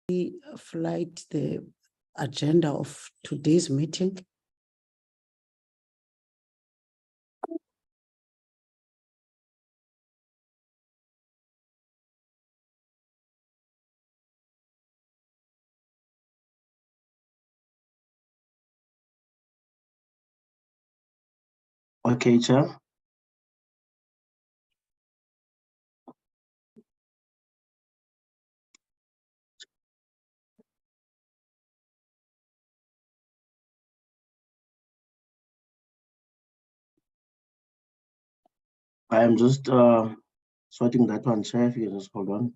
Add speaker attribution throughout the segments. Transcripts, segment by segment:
Speaker 1: flight the agenda of today's meeting?
Speaker 2: Okay, Chair. I am just sorting that one, Chair. If you can just hold on.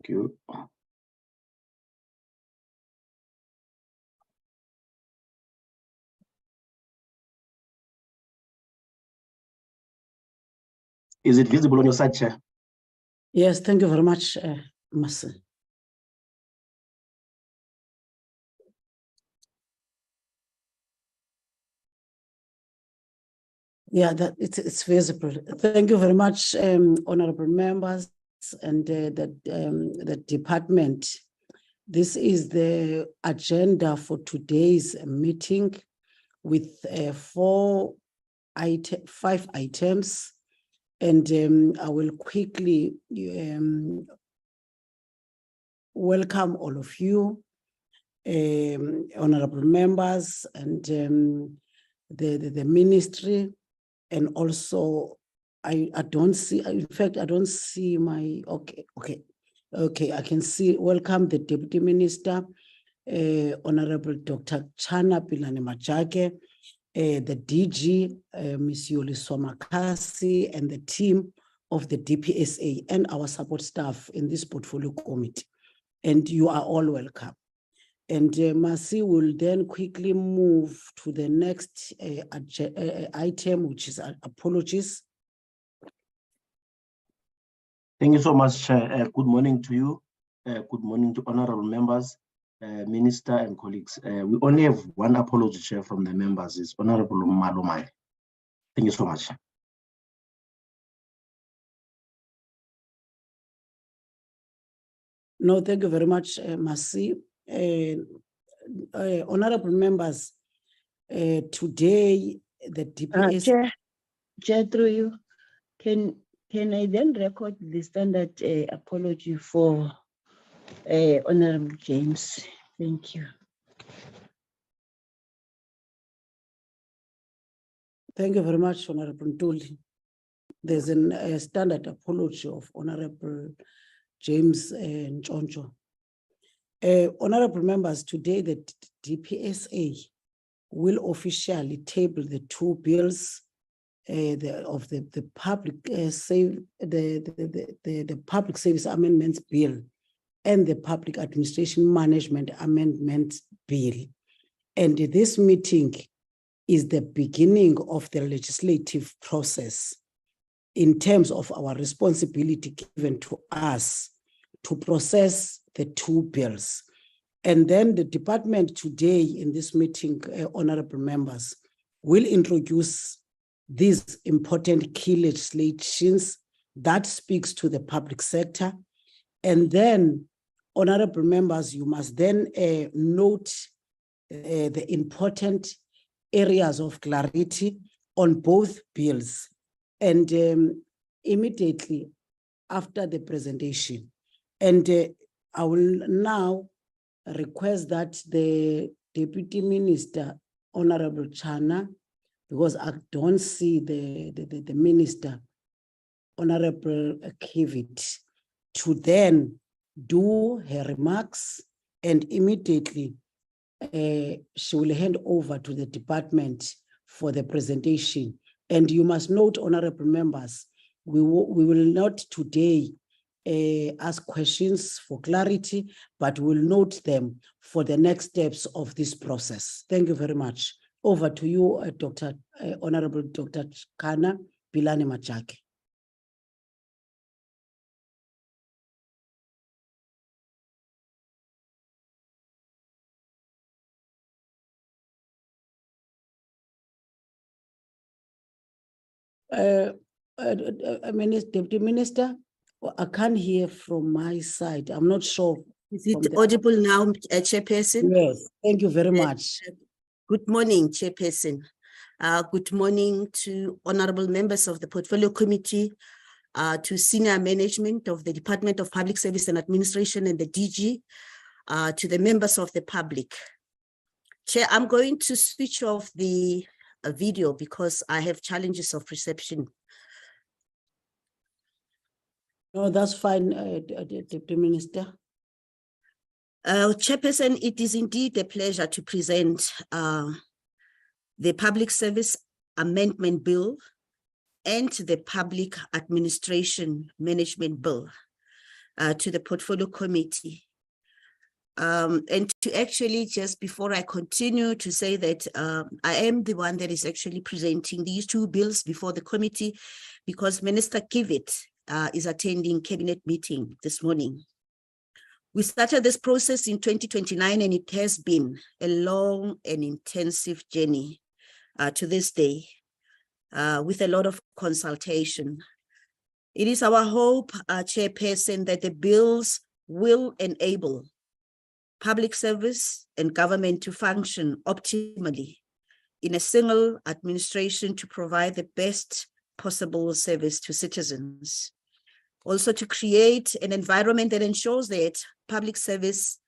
Speaker 2: Thank you. Is it visible on your side, Chair?
Speaker 1: Yes, thank you very much, Masi. Yeah, that it's visible. Thank you very much, honorable members and the department. This is the agenda for today's meeting with 5 items, and I will quickly welcome all of you, honorable members, and the ministry. And also, I don't see, in fact, I don't see my, okay, I can see, welcome the Deputy Minister, Honorable Dr. Chana Pilane Majake, the DG, Ms. Yoli Somakasi, and the team of the DPSA and our support staff in this portfolio committee. And you are all welcome. And Masi will then quickly move to the next item, which is apologies.
Speaker 2: Thank you so much, Chair. Good morning to you. Good morning to honorable members, Minister and colleagues. We only have one apology, Chair, from the members. It's Honorable Malomai. Thank you so much.
Speaker 1: No, thank you very much, Masi. Honorable members, today the DPS...
Speaker 3: Chair, through you, can I then record the standard apology for Honorable James? Thank you.
Speaker 1: Thank you very much, Honorable Ntuli. There's a standard apology of Honorable James Nchoncho. Honorable members, today the DPSA will officially table the two bills of the public the Public Service Amendments Bill and the Public Administration Management Amendment Bill. And this meeting is the beginning of the legislative process in terms of our responsibility given to us to process the two bills. And then the department today in this meeting, honorable members, will introduce these important key legislations that speaks to the public sector. And then, honorable members, you must then note the important areas of clarity on both bills. And immediately after the presentation, and I will now request that the Deputy Minister, Honorable Chana, because I don't see the Minister, Honorable Kivit, to then do her remarks, and immediately she will hand over to the department for the presentation. And you must note, honorable members, we will not today ask questions for clarity, but we'll note them for the next steps of this process. Thank you very much. Over to you, Honorable Dr. Chana Pilane Majake. Deputy Minister, I can't hear from my side. I'm not sure
Speaker 4: Is
Speaker 1: from
Speaker 4: it
Speaker 1: the-
Speaker 4: audible now, Chairperson?
Speaker 1: Yes, thank you very much.
Speaker 4: Good morning, Chairperson. Good morning to honorable members of the Portfolio Committee, to senior management of the Department of Public Service and Administration and the DG, to the members of the public. Chair, I'm going to switch off the video because I have challenges of reception.
Speaker 1: No, that's fine, Deputy Minister.
Speaker 4: Chairperson, it is indeed a pleasure to present the Public Service Amendment Bill and the Public Administration Management Bill to the Portfolio Committee. And to actually, just before I continue, to say that I am the one that is actually presenting these two bills before the committee because Minister Kivit is attending cabinet meeting this morning. We started this process in 2029 and it has been a long and intensive journey to this day with a lot of consultation. It is our hope, Chairperson, that the bills will enable public service and government to function optimally in a single administration to provide the best possible service to citizens. Also to create an environment that ensures that public service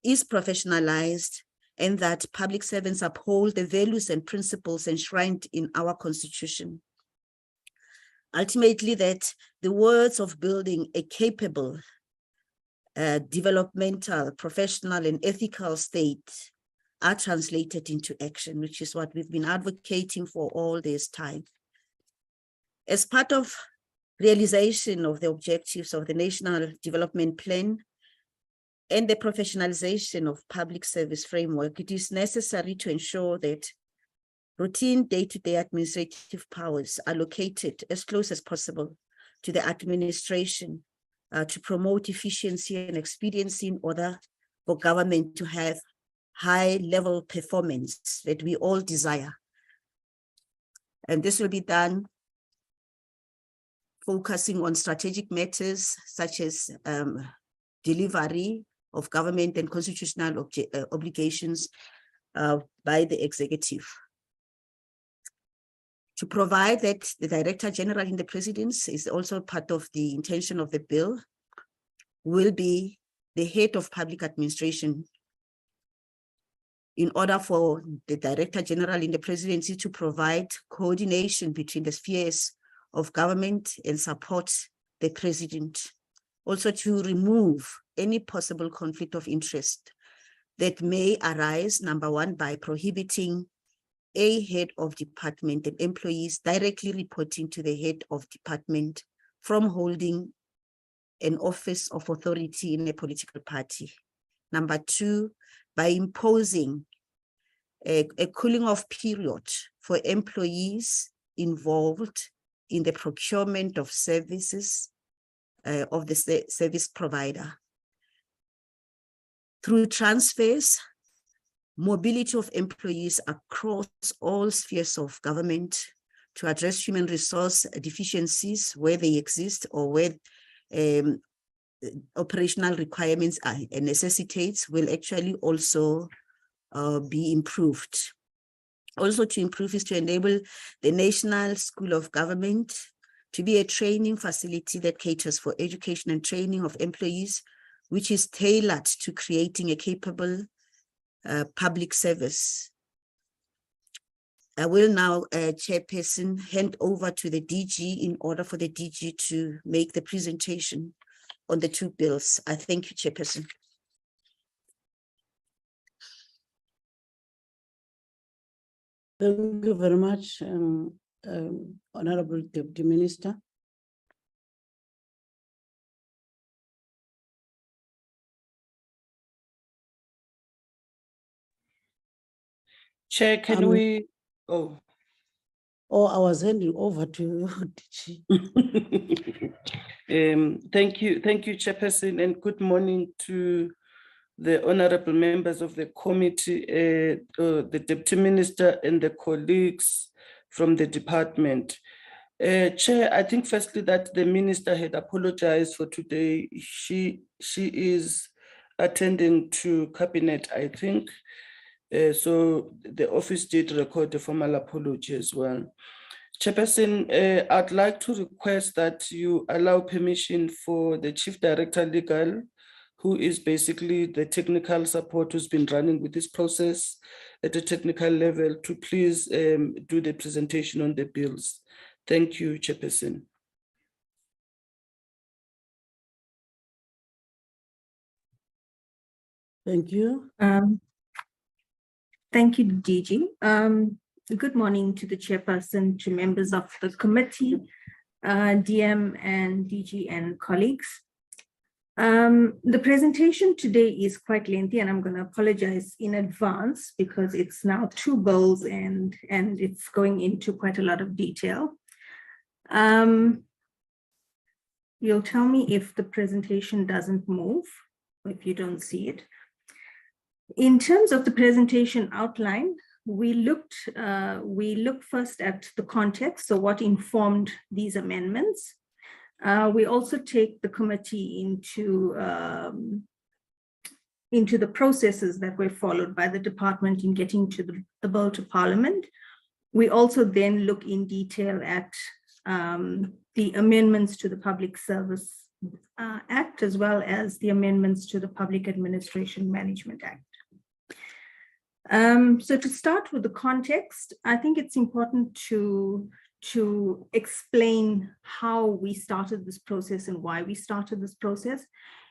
Speaker 4: is professionalized and that public servants uphold the values and principles enshrined in our Constitution. Ultimately, that the words of building a capable, developmental, professional, and ethical state are translated into action, which is what we've been advocating for all this time. As part of realization of the objectives of the National Development Plan and the professionalization of public service framework, it is necessary to ensure that routine day-to-day administrative powers are located as close as possible to the administration to promote efficiency and expediency in order for government to have high-level performance that we all desire. And this will be done focusing on strategic matters such as delivery of government and constitutional obligations by the executive. To provide that the Director General in the Presidency is also part of the intention of the bill, will be the head of public administration in order for the Director General in the Presidency to provide coordination between the spheres of government and support the President. Also to remove any possible conflict of interest that may arise, number one, by prohibiting a head of department and employees directly reporting to the head of department from holding an office of authority in a political party. Number two, by imposing a cooling off period for employees involved in the procurement of services of the service provider. Through transfers, mobility of employees across all spheres of government to address human resource deficiencies where they exist or where operational requirements are necessitates will actually also be improved. Also to improve is to enable the National School of Government to be a training facility that caters for education and training of employees, which is tailored to creating a capable public service. I will now, Chairperson, hand over to the DG in order for the DG to make the presentation on the two bills. I thank you, Chairperson.
Speaker 1: Thank you very much, Honorable Deputy Minister.
Speaker 5: Chair, can we? Oh.
Speaker 1: Oh, I was handing over to you, DG.
Speaker 5: Thank you, Chairperson, and good morning to the honorable members of the committee, the Deputy Minister and the colleagues from the department. Chair, I think firstly that the Minister had apologized for today. She is attending to cabinet, I think. So the office did record a formal apology as well. Chairperson, I'd like to request that you allow permission for the Chief Director Legal, who is basically the technical support who's been running with this process at a technical level, to please do the presentation on the bills. Thank you, Chairperson.
Speaker 1: Thank you.
Speaker 6: Thank you, DG. Good morning to the chairperson, to members of the committee, DM and DG and colleagues. The presentation today is quite lengthy, and I'm going to apologize in advance because it's now 2 bills and it's going into quite a lot of detail. You'll tell me if the presentation doesn't move, or if you don't see it. In terms of the presentation outline, we looked first at the context, so what informed these amendments. We also take the committee into the processes that were followed by the department in getting to the bill to Parliament. We also then look in detail at the amendments to the Public Service Act, as well as the amendments to the Public Administration Management Act. So to start with the context, I think it's important to explain how we started this process and why we started this process.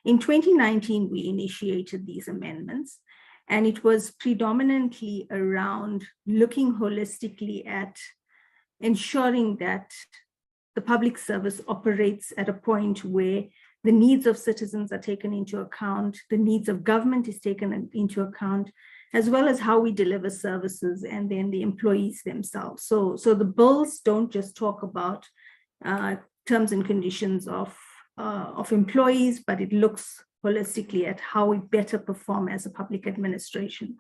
Speaker 6: In 2019, we initiated these amendments, and it was predominantly around looking holistically at ensuring that the public service operates at a point where the needs of citizens are taken into account, the needs of government is taken into account, as well as how we deliver services and then the employees themselves. So the bills don't just talk about terms and conditions of employees, but it looks holistically at how we better perform as a public administration.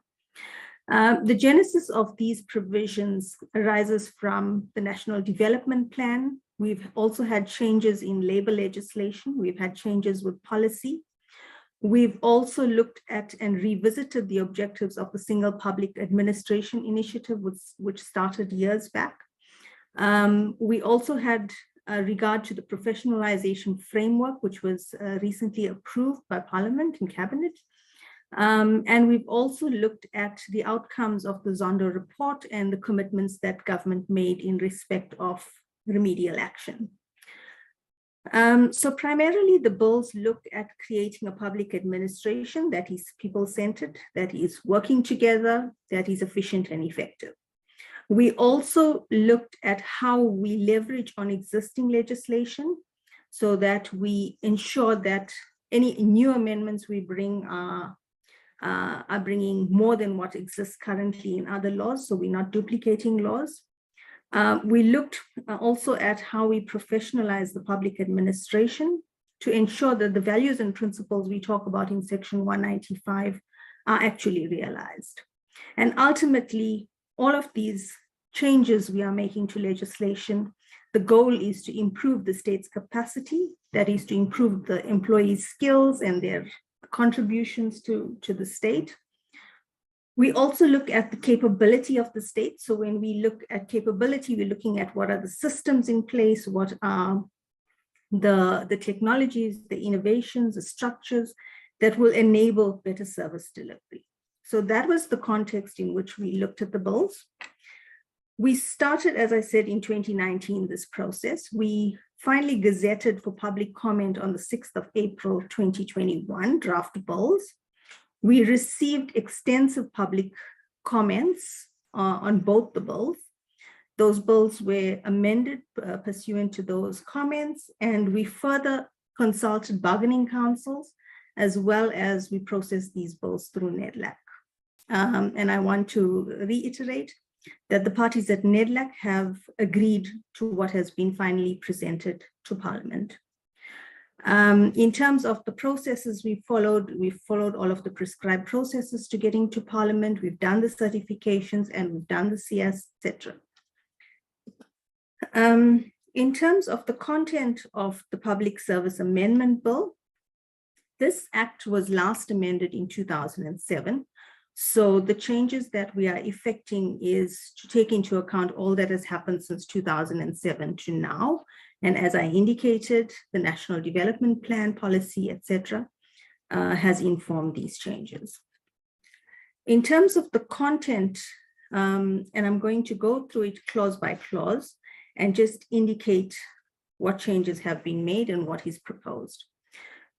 Speaker 6: The genesis of these provisions arises from the National Development Plan. We've also had changes in labor legislation. We've had changes with policy. We've also looked at and revisited the objectives of the Single Public Administration Initiative, which started years back. We also had regard to the professionalization framework, which was recently approved by Parliament and Cabinet. And we've also looked at the outcomes of the Zondo report and the commitments that government made in respect of remedial action. So primarily the bills look at creating a public administration that is people-centered, that is working together, that is efficient and effective. We also looked at how we leverage on existing legislation so that we ensure that any new amendments we bring are bringing more than what exists currently in other laws, so we're not duplicating laws. We looked also at how we professionalize the public administration to ensure that the values and principles we talk about in Section 195 are actually realized. And ultimately, all of these changes we are making to legislation, the goal is to improve the state's capacity, that is to improve the employees' skills and their contributions to the state. We also look at the capability of the state. So when we look at capability, we're looking at what are the systems in place, what are the technologies, the innovations, the structures that will enable better service delivery. So that was the context in which we looked at the bills. We started, as I said, in 2019, this process. We finally gazetted for public comment on the 6th of April, 2021, draft bills. We received extensive public comments on both the bills. Those bills were amended pursuant to those comments, and we further consulted bargaining councils, as well as we processed these bills through NEDLAC. And I want to reiterate that the parties at NEDLAC have agreed to what has been finally presented to Parliament. In terms of the processes we've followed all of the prescribed processes to getting to Parliament. We've done the certifications and we've done the CS, etc. In terms of the content of the Public Service Amendment Bill, This act was last amended in 2007. So the changes that we are effecting is to take into account all that has happened since 2007 to now. And as I indicated, the National Development Plan, policy, etc., has informed these changes. In terms of the content, and I'm going to go through it clause by clause and just indicate what changes have been made and what is proposed.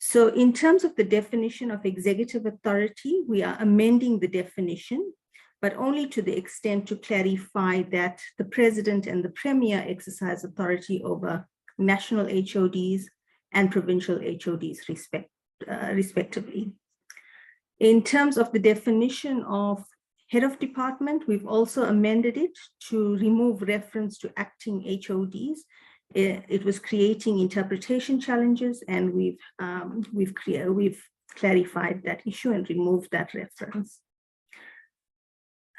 Speaker 6: So in terms of the definition of executive authority, we are amending the definition, but only to the extent to clarify that the president and the premier exercise authority over national HODs and provincial HODs respectively. In terms of the definition of head of department, we've also amended it to remove reference to acting HODs. It was creating interpretation challenges, and we've clarified that issue and removed that reference.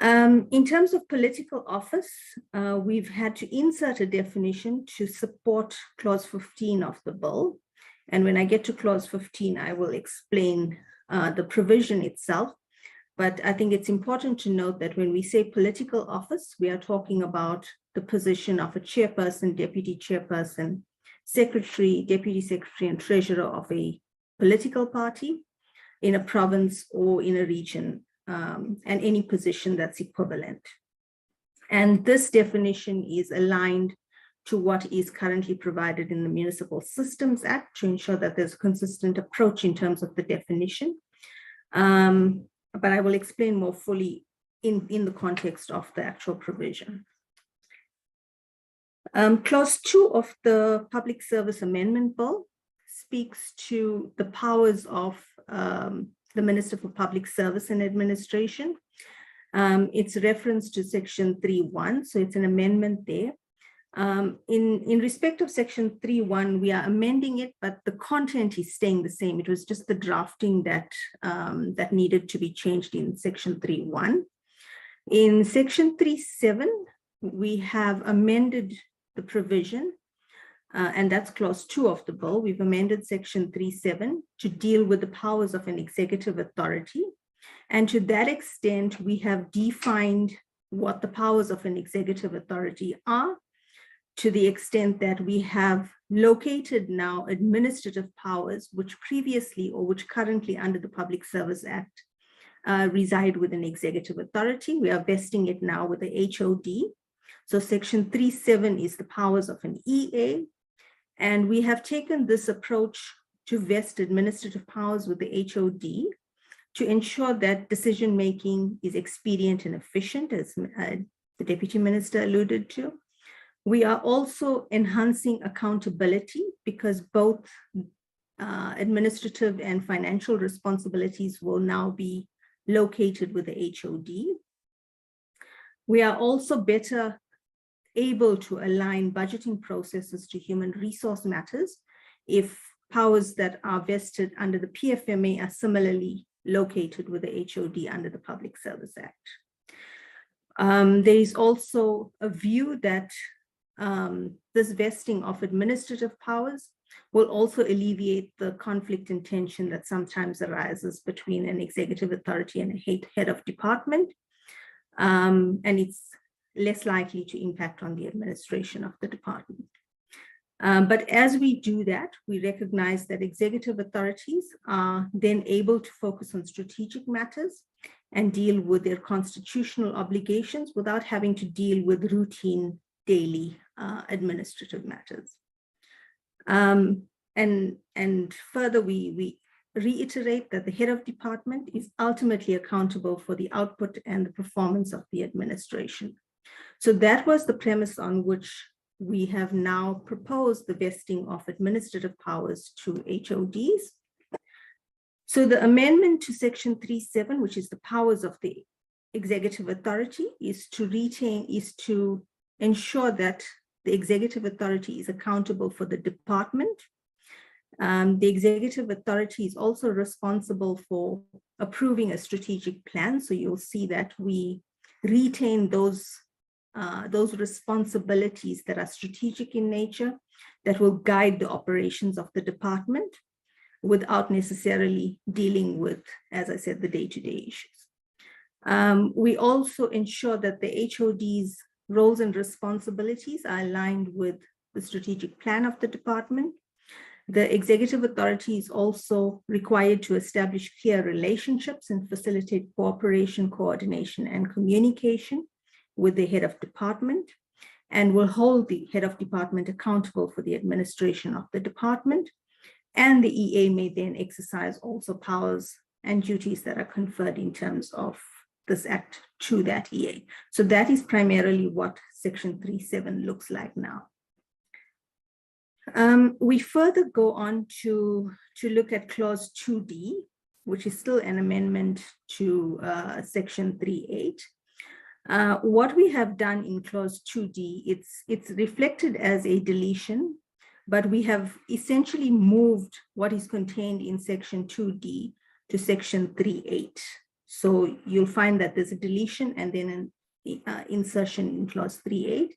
Speaker 6: In terms of political office, we've had to insert a definition to support clause 15 of the bill. And when I get to clause 15, I will explain the provision itself. But I think it's important to note that when we say political office, we are talking about the position of a chairperson, deputy chairperson, secretary, deputy secretary, and treasurer of a political party in a province or in a region, and any position that's equivalent. And this definition is aligned to what is currently provided in the Municipal Systems Act to ensure that there's a consistent approach in terms of the definition. But I will explain more fully in the context of the actual provision. Clause 2 of the Public Service Amendment Bill speaks to the powers of the Minister for Public Service and Administration. It's a reference to section 3.1, so it's an amendment there. In respect of section 3.1, we are amending it, but the content is staying the same. It was just the drafting that, that needed to be changed in section 3.1. In section 3.7, we have amended the provision, and that's clause 2 of the bill. We've amended section 3.7 to deal with the powers of an executive authority. And to that extent, we have defined what the powers of an executive authority are, to the extent that we have located now administrative powers, which previously or which currently under the Public Service Act reside with an executive authority. We are vesting it now with the HOD. So section 3.7 is the powers of an EA. And we have taken this approach to vest administrative powers with the HOD to ensure that decision-making is expedient and efficient, as the Deputy Minister alluded to. We are also enhancing accountability because both administrative and financial responsibilities will now be located with the HOD. We are also better able to align budgeting processes to human resource matters if powers that are vested under the PFMA are similarly located with the HOD under the Public Service Act. There is also a view that this vesting of administrative powers will also alleviate the conflict and tension that sometimes arises between an executive authority and a head of department. And it's less likely to impact on the administration of the department. But as we do that, we recognize that executive authorities are then able to focus on strategic matters and deal with their constitutional obligations without having to deal with routine daily administrative matters. And further, we reiterate that the head of department is ultimately accountable for the output and the performance of the administration. So that was the premise on which we have now proposed the vesting of administrative powers to HODs. So the amendment to section 3.7, which is the powers of the executive authority, is to ensure that the executive authority is accountable for the department. The executive authority is also responsible for approving a strategic plan. So you'll see that we retain those responsibilities that are strategic in nature that will guide the operations of the department. without necessarily dealing with, as I said, the day-to-day issues. We also ensure that the HOD's roles and responsibilities are aligned with the strategic plan of the department. The executive authority is also required to establish clear relationships and facilitate cooperation, coordination, and communication with the head of department, and will hold the head of department accountable for the administration of the department. And the EA may then exercise also powers and duties that are conferred in terms of this act to that EA. So that is primarily what Section 3.7 looks like now. We further go on to look at Clause 2D, which is still an amendment to Section 3.8. What we have done in Clause 2D, it's reflected as a deletion, but we have essentially moved what is contained in Section 2D to Section 3.8. So you'll find that there's a deletion and then an insertion in Clause 3.8,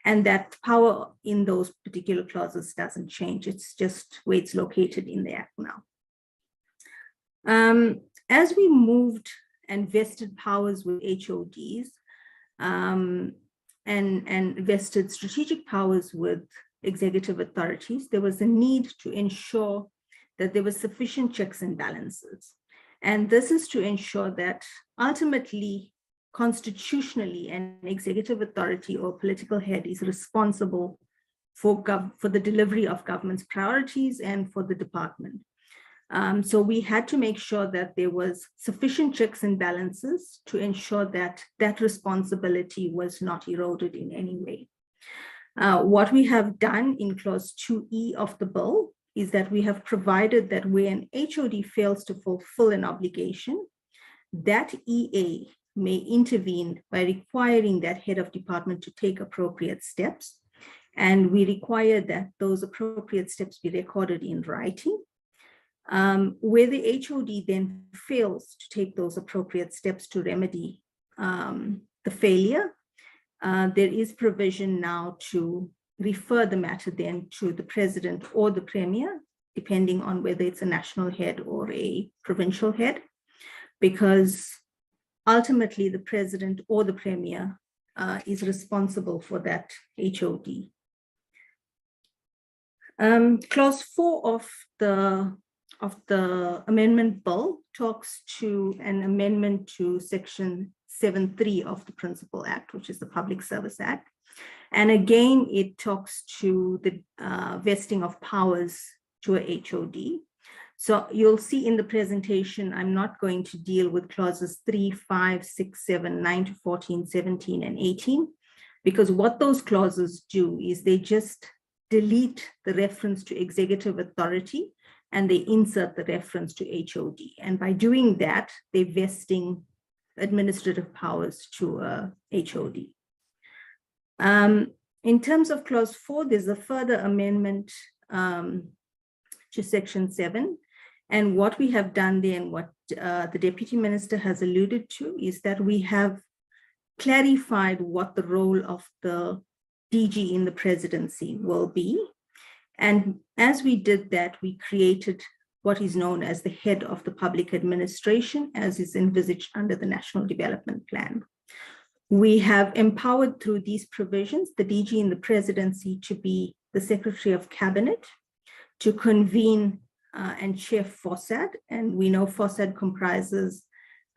Speaker 6: and that power in those particular clauses doesn't change. It's just where it's located in the Act now. As we moved and vested powers with HODs and vested strategic powers with executive authorities, there was a need to ensure that there were sufficient checks and balances. And this is to ensure that ultimately, constitutionally, an executive authority or political head is responsible for the delivery of government's priorities and for the department. So we had to make sure that there was sufficient checks and balances to ensure that that responsibility was not eroded in any way. What we have done in Clause 2E of the bill is that we have provided that where an HOD fails to fulfill an obligation, that EA may intervene by requiring that head of department to take appropriate steps. And we require that those appropriate steps be recorded in writing. Where the HOD then fails to take those appropriate steps to remedy the failure, there is provision now to refer the matter then to the president or the premier, depending on whether it's a national head or a provincial head, because ultimately the president or the premier is responsible for that HOD. Clause 4 of the amendment bill talks to an amendment to Section 7.3 of the Principal Act, which is the Public Service Act. And again, it talks to the vesting of powers to a HOD. So you'll see in the presentation, I'm not going to deal with clauses 3, 5, 6, 7, 9 to 14, 17, and 18, because what those clauses do is they just delete the reference to executive authority and they insert the reference to HOD. And by doing that, they're vesting administrative powers to a HOD. In terms of Clause 4, there's a further amendment to Section 7. And what we have done there and what the Deputy Minister has alluded to is that we have clarified what the role of the DG in the presidency will be. And as we did that, we created what is known as the head of the public administration, as is envisaged under the National Development Plan. We have empowered through these provisions the DG in the presidency to be the Secretary of Cabinet, to convene and chair FOSAD. And we know FOSAD comprises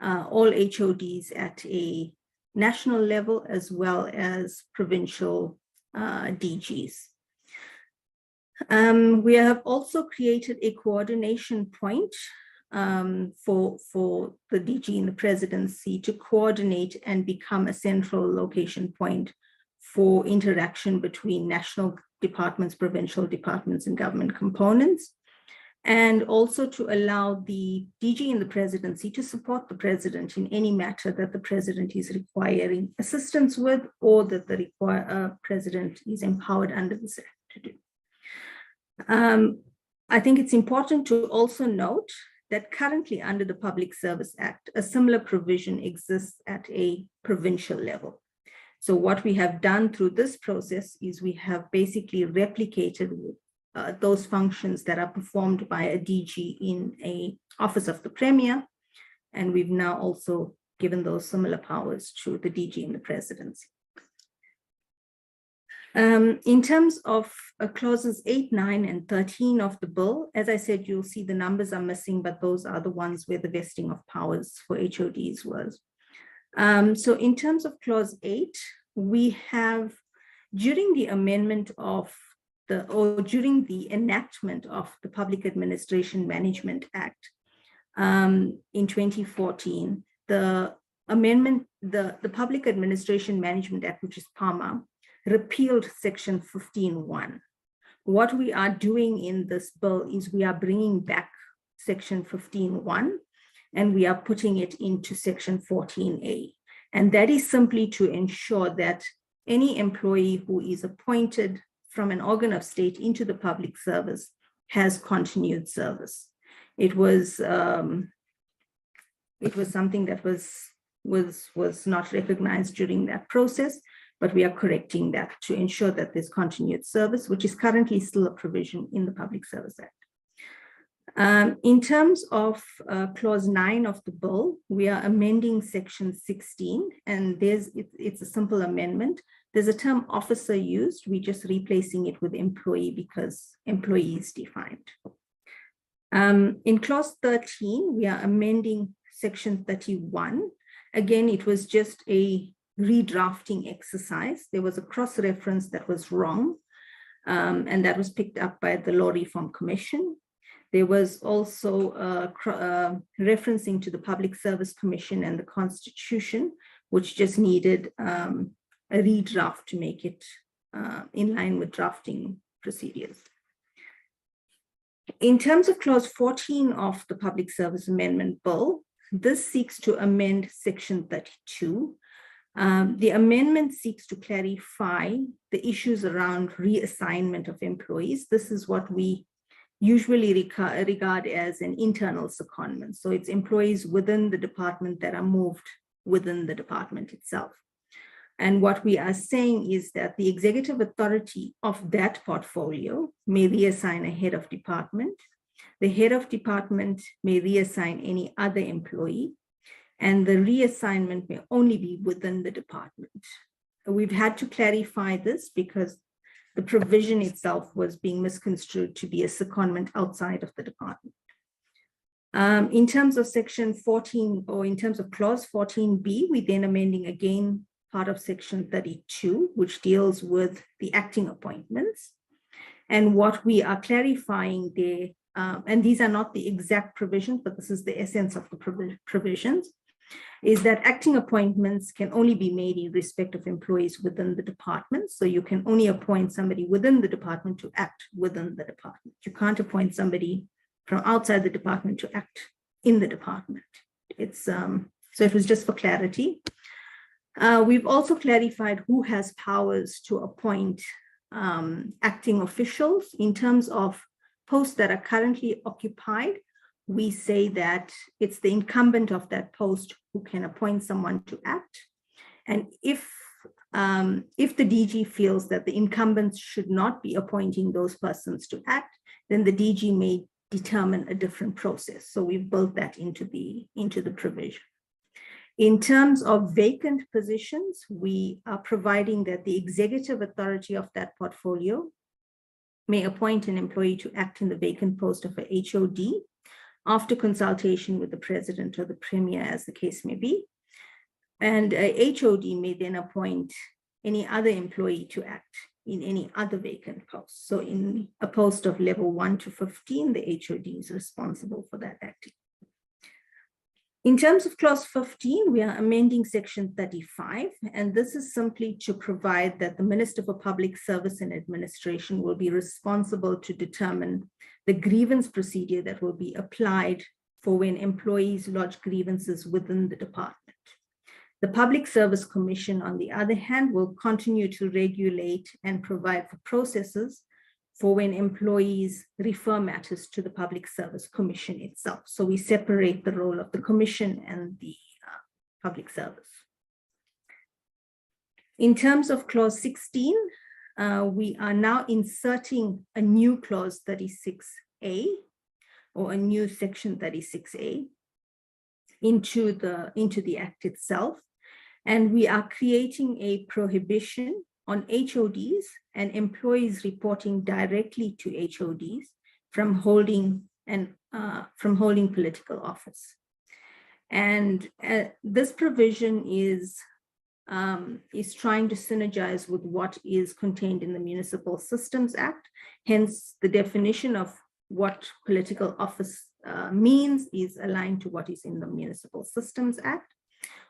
Speaker 6: all HODs at a national level as well as provincial DGs. We have also created a coordination point for the DG in the presidency to coordinate and become a central location point for interaction between national departments, provincial departments, and government components, and also to allow the DG in the presidency to support the president in any matter that the president is requiring assistance with or that the president is empowered under this act to do. I think it's important to also note that currently under the Public Service Act, a similar provision exists at a provincial level. So what we have done through this process is we have basically replicated those functions that are performed by a DG in a office of the Premier. And we've now also given those similar powers to the DG in the presidency. In terms of clauses 8, 9, and 13 of the bill, as I said, you'll see the numbers are missing, but those are the ones where the vesting of powers for HODs was. So in terms of clause 8, we have, during the amendment of during the enactment of the Public Administration Management Act in 2014, the amendment, the Public Administration Management Act, which is PAMA, repealed section 15(1). What we are doing in this bill is we are bringing back section 15(1) and we are putting it into section 14A. And that is simply to ensure that any employee who is appointed from an organ of state into the public service has continued service. It was something that was not recognized during that process, but we are correcting that to ensure that there's continued service, which is currently still a provision in the Public Service Act. In terms of clause 9 of the bill, we are amending section 16, and it's a simple amendment. There's a term officer used, we're just replacing it with employee because employee is defined. In clause 13, we are amending section 31. Again, it was just a redrafting exercise. There was a cross-reference that was wrong, and that was picked up by the Law Reform Commission. There was also referencing to the Public Service Commission and the Constitution, which just needed a redraft to make it in line with drafting procedures. In terms of clause 14 of the Public Service Amendment Bill, this seeks to amend section 32. The amendment seeks to clarify the issues around reassignment of employees. This is what we usually regard as an internal secondment. So it's employees within the department that are moved within the department itself. And what we are saying is that the executive authority of that portfolio may reassign a head of department. The head of department may reassign any other employee, and the reassignment may only be within the department. We've had to clarify this because the provision itself was being misconstrued to be a secondment outside of the department. In terms of section 14, or in terms of clause 14B, we then amending again part of section 32, which deals with the acting appointments. And what we are clarifying there, and these are not the exact provisions, but this is the essence of the provisions, is that acting appointments can only be made in respect of employees within the department. So you can only appoint somebody within the department to act within the department. You can't appoint somebody from outside the department to act in the department. It's so it was just for clarity. We've also clarified who has powers to appoint acting officials. In terms of posts that are currently occupied, we say that it's the incumbent of that post who can appoint someone to act. And if the DG feels that the incumbents should not be appointing those persons to act, then the DG may determine a different process. So we've built that into the provision. In terms of vacant positions, we are providing that the executive authority of that portfolio may appoint an employee to act in the vacant post of a HOD after consultation with the president or the premier, as the case may be. And a HOD may then appoint any other employee to act in any other vacant post. So in a post of level 1 to 15, the HOD is responsible for that acting. In terms of clause 15, we are amending section 35, and this is simply to provide that the Minister for Public Service and Administration will be responsible to determine the grievance procedure that will be applied for when employees lodge grievances within the department. The Public Service Commission, on the other hand, will continue to regulate and provide for processes for when employees refer matters to the Public Service Commission itself. So we separate the role of the Commission and the Public Service. In terms of clause 16, we are now inserting a new clause 36A or a new section 36A into the Act itself. And we are creating a prohibition on HODs and employees reporting directly to HODs from holding political office. And this provision is trying to synergize with what is contained in the Municipal Systems Act. Hence, the definition of what political office means is aligned to what is in the Municipal Systems Act.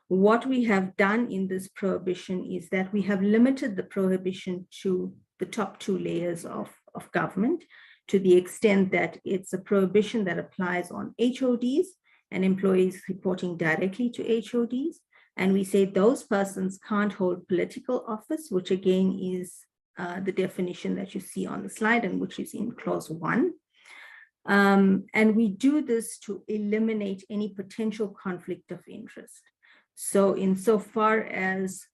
Speaker 6: What we have done in this prohibition is that we have limited the prohibition to the top two layers of government, to the extent that it's a prohibition that applies on HODs and employees reporting directly to HODs. And we say those persons can't hold political office, which again is the definition that you see on the slide and which is in clause 1. And we do this to eliminate any potential conflict of interest. So insofar as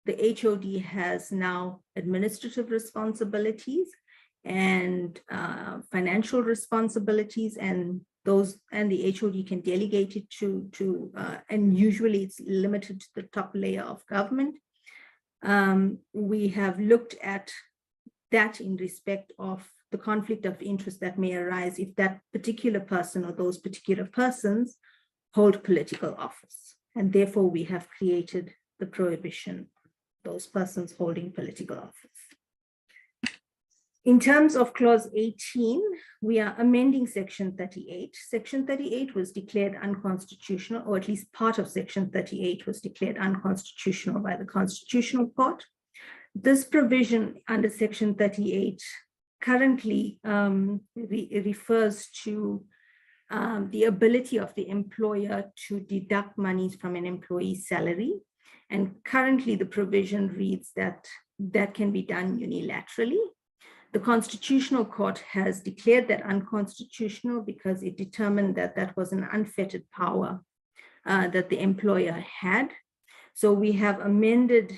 Speaker 6: the HOD has now administrative responsibilities and financial responsibilities, and the HOD can delegate it to and usually it's limited to the top layer of government. We have looked at that in respect of the conflict of interest that may arise if that particular person or those particular persons hold political office. And therefore we have created the prohibition, those persons holding political office. In terms of clause 18, we are amending section 38. Section 38 was declared unconstitutional, or at least part of section 38 was declared unconstitutional by the Constitutional Court. This provision under section 38 currently refers to the ability of the employer to deduct monies from an employee's salary. And currently the provision reads that that can be done unilaterally. The Constitutional Court has declared that unconstitutional because it determined that that was an unfettered power that the employer had. So we have amended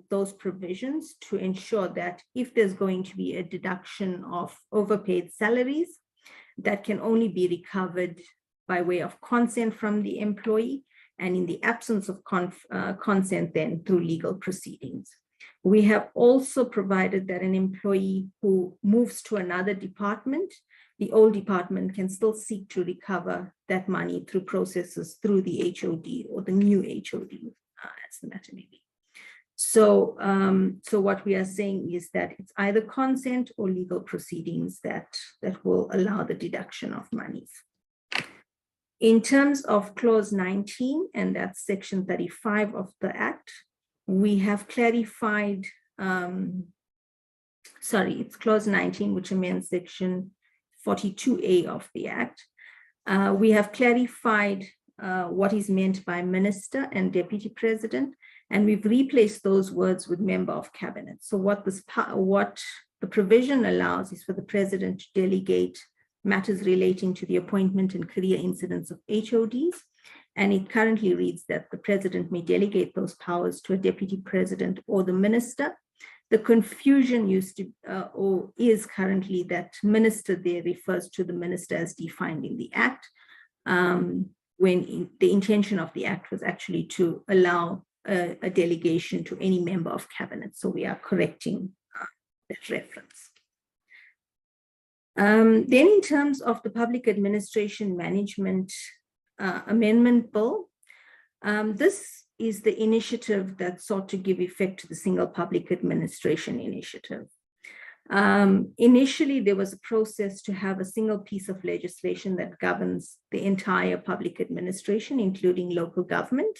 Speaker 6: those provisions to ensure that if there's going to be a deduction of overpaid salaries, that can only be recovered by way of consent from the employee, and in the absence of consent, then through legal proceedings. We have also provided that an employee who moves to another department, the old department can still seek to recover that money through processes through the HOD or the new HOD, as the matter may be. So, so what we are saying is that it's either consent or legal proceedings that will allow the deduction of monies. In terms of clause 19, and that's section 35 of the Act, we have clarified, it's clause 19, which amends section 42A of the Act. We have clarified what is meant by minister and deputy president, and we've replaced those words with member of cabinet. So what the provision allows is for the president to delegate matters relating to the appointment and career incidents of HODs. And it currently reads that the president may delegate those powers to a deputy president or the minister. The confusion is currently that minister there refers to the minister as defined in the Act, when the intention of the Act was actually to allow a delegation to any member of cabinet. So we are correcting that reference. Then in terms of the Public Administration Management Amendment Bill, this is the initiative that sought to give effect to the Single Public Administration Initiative. Initially, there was a process to have a single piece of legislation that governs the entire public administration, including local government.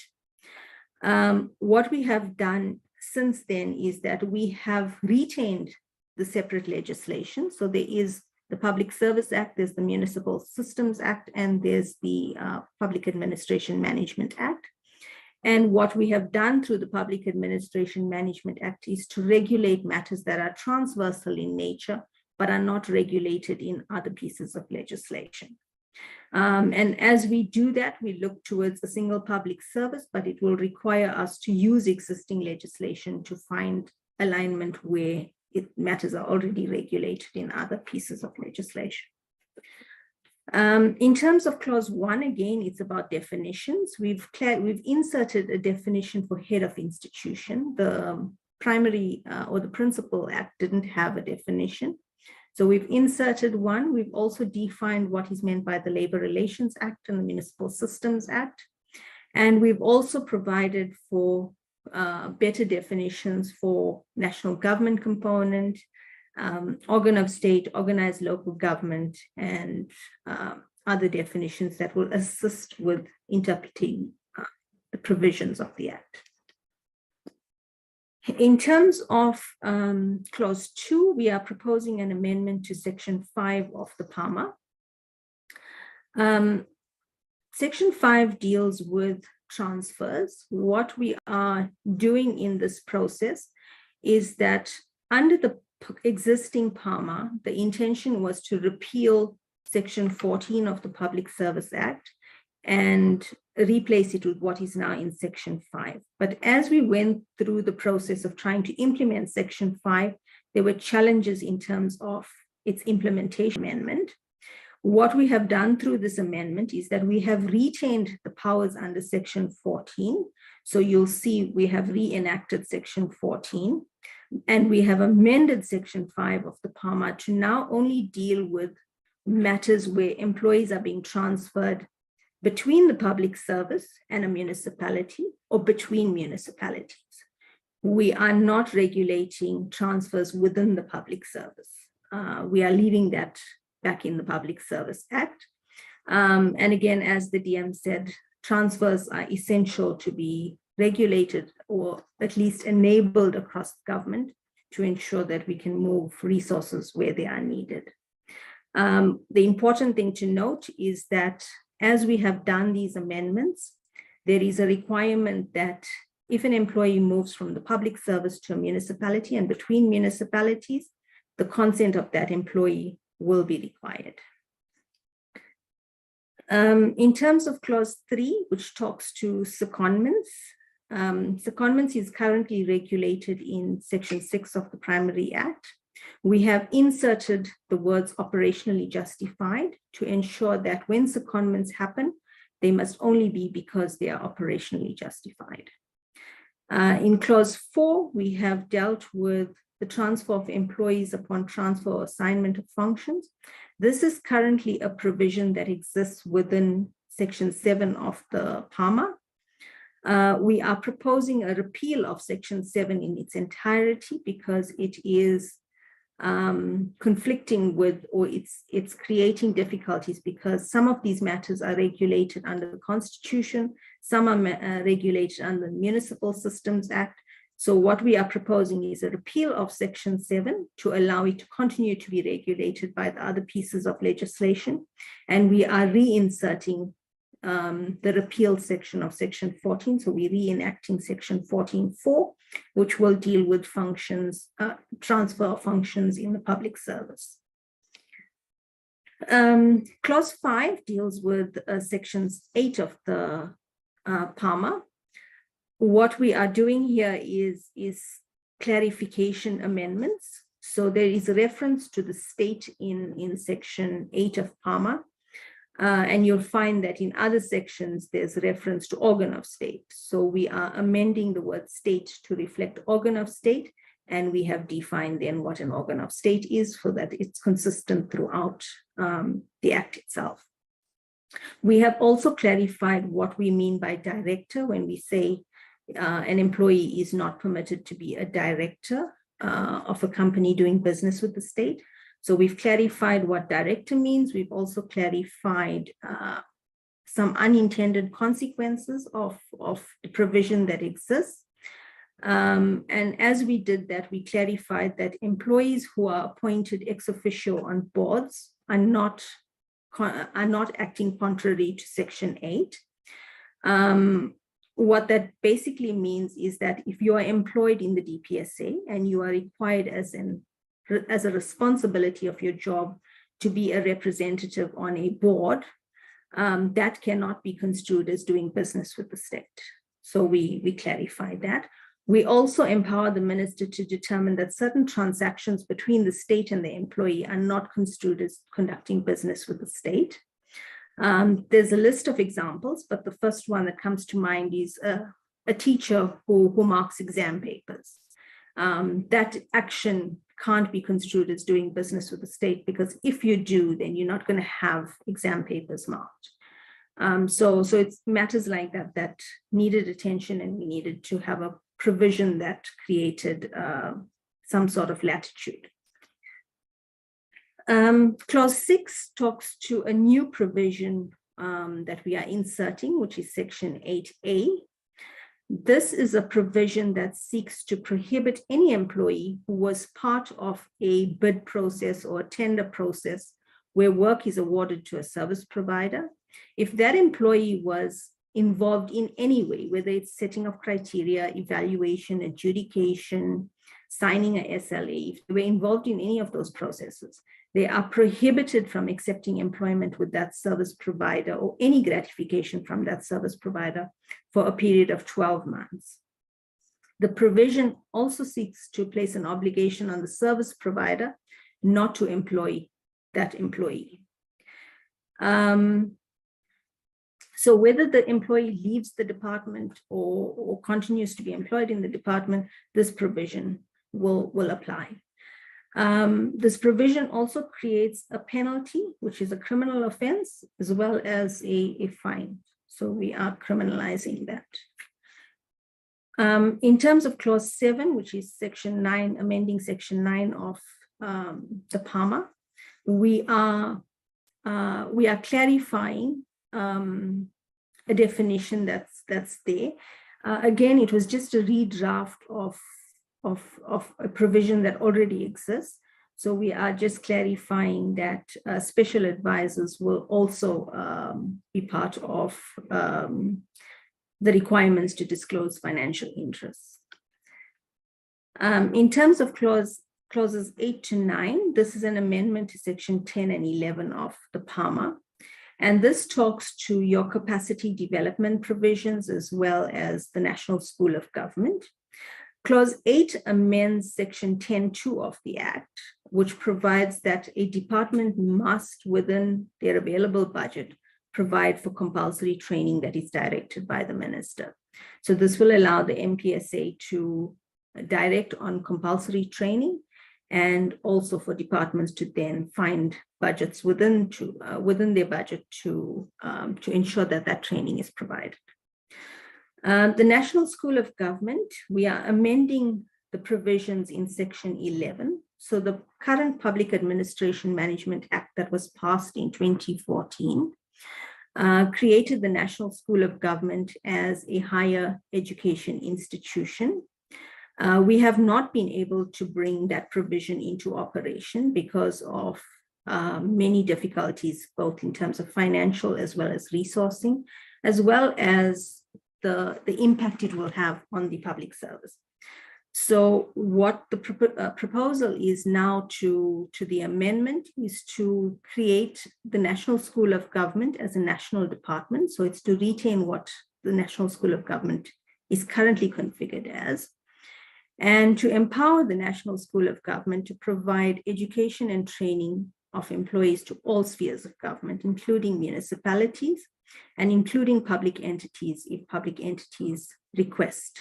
Speaker 6: What we have done since then is that we have retained the separate legislation. So there is the Public Service Act, there's the Municipal Systems Act, and there's the Public Administration Management Act. And what we have done through the Public Administration Management Act is to regulate matters that are transversal in nature, but are not regulated in other pieces of legislation. And as we do that, we look towards a single public service, but it will require us to use existing legislation to find alignment where matters are already regulated in other pieces of legislation. In terms of clause 1, again, it's about definitions. We've inserted a definition for head of institution. The primary or the Principal Act didn't have a definition. So we've inserted one. We've also defined what is meant by the Labor Relations Act and the Municipal Systems Act. And we've also provided for better definitions for national government component, organ of state, organized local government, and other definitions that will assist with interpreting the provisions of the Act. In terms of clause 2, we are proposing an amendment to section 5 of the PAMA. Section 5 deals with transfers. What we are doing in this process is that under the existing PAMA, the intention was to repeal section 14 of the Public Service Act and replace it with what is now in section 5. But as we went through the process of trying to implement section 5, there were challenges in terms of its implementation amendment. What we have done through this amendment is that we have retained the powers under section 14. So you'll see we have reenacted section 14, and we have amended section 5 of the PAMA to now only deal with matters where employees are being transferred between the public service and a municipality or between municipalities. We are not regulating transfers within the public service. We are leaving that back in the Public Service Act. And again, as the DM said, transfers are essential to be regulated or at least enabled across government to ensure that we can move resources where they are needed. The important thing to note is that as we have done these amendments, there is a requirement that if an employee moves from the public service to a municipality and between municipalities, the consent of that employee will be required. In terms of clause 3, which talks to secondments, secondments is currently regulated in section 6 of the Primary Act. We have inserted the words operationally justified to ensure that when secondments happen, they must only be because they are operationally justified. In clause 4, we have dealt with the transfer of employees upon transfer or assignment of functions. This is currently a provision that exists within section 7 of the PAMA. We are proposing a repeal of section 7 in its entirety because it is conflicting with, or it's creating difficulties because some of these matters are regulated under the Constitution, some are regulated under the Municipal Systems Act. So what we are proposing is a repeal of section 7 to allow it to continue to be regulated by the other pieces of legislation. And we are reinserting the repealed section of section 14. So we're reenacting section 14.4, which will deal with functions, transfer of functions in the public service. Clause 5 deals with sections 8 of the PAMA. What we are doing here is clarification amendments. So there is a reference to the state in section 8 of PAMA. And you'll find that in other sections, there's reference to organ of state. So we are amending the word state to reflect organ of state. And we have defined then what an organ of state is so that it's consistent throughout the Act itself. We have also clarified what we mean by director when we say an employee is not permitted to be a director of a company doing business with the state. So we've clarified what director means. We've also clarified some unintended consequences of the provision that exists. And as we did that, we clarified that employees who are appointed ex officio on boards are not acting contrary to section 8. What that basically means is that if you are employed in the DPSA and you are required as a responsibility of your job to be a representative on a board, that cannot be construed as doing business with the state. So we clarified that. We also empower the minister to determine that certain transactions between the state and the employee are not construed as conducting business with the state. There's a list of examples, but the first one that comes to mind is a teacher who marks exam papers. That action can't be construed as doing business with the state, because if you do, then you're not going to have exam papers marked. So it's matters like that that needed attention, and we needed to have a provision that created some sort of latitude. Clause 6 talks to a new provision that we are inserting, which is section 8A. This is a provision that seeks to prohibit any employee who was part of a bid process or a tender process where work is awarded to a service provider. If that employee was involved in any way, whether it's setting of criteria, evaluation, adjudication, signing a SLA, if they were involved in any of those processes, they are prohibited from accepting employment with that service provider or any gratification from that service provider for a period of 12 months. The provision also seeks to place an obligation on the service provider not to employ that employee. So whether the employee leaves the department or continues to be employed in the department, this provision will apply. This provision also creates a penalty, which is a criminal offense, as well as a fine. So we are criminalizing that. In terms of clause 7, which is section 9, amending section 9 of the PAMA, we are clarifying a definition that's there. Again, it was just a redraft of a provision that already exists. So we are just clarifying that special advisors will also be part of the requirements to disclose financial interests. In terms of clauses 8 to 9, this is an amendment to section 10 and 11 of the PAMA. And this talks to your capacity development provisions as well as the National School of Government. Clause 8 amends section 10.2 of the Act, which provides that a department must, within their available budget, provide for compulsory training that is directed by the minister. So this will allow the MPSA to direct on compulsory training, and also for departments to then find budgets within their budget to ensure that that training is provided. The National School of Government, we are amending the provisions in section 11. So the current Public Administration Management Act that was passed in 2014 created the National School of Government as a higher education institution. We have not been able to bring that provision into operation because of many difficulties, both in terms of financial as well as resourcing, as well as the impact it will have on the public service. So what the proposal is now to the amendment is to create the National School of Government as a national department. So it's to retain what the National School of Government is currently configured as, and to empower the National School of Government to provide education and training of employees to all spheres of government, including municipalities and including public entities if public entities request.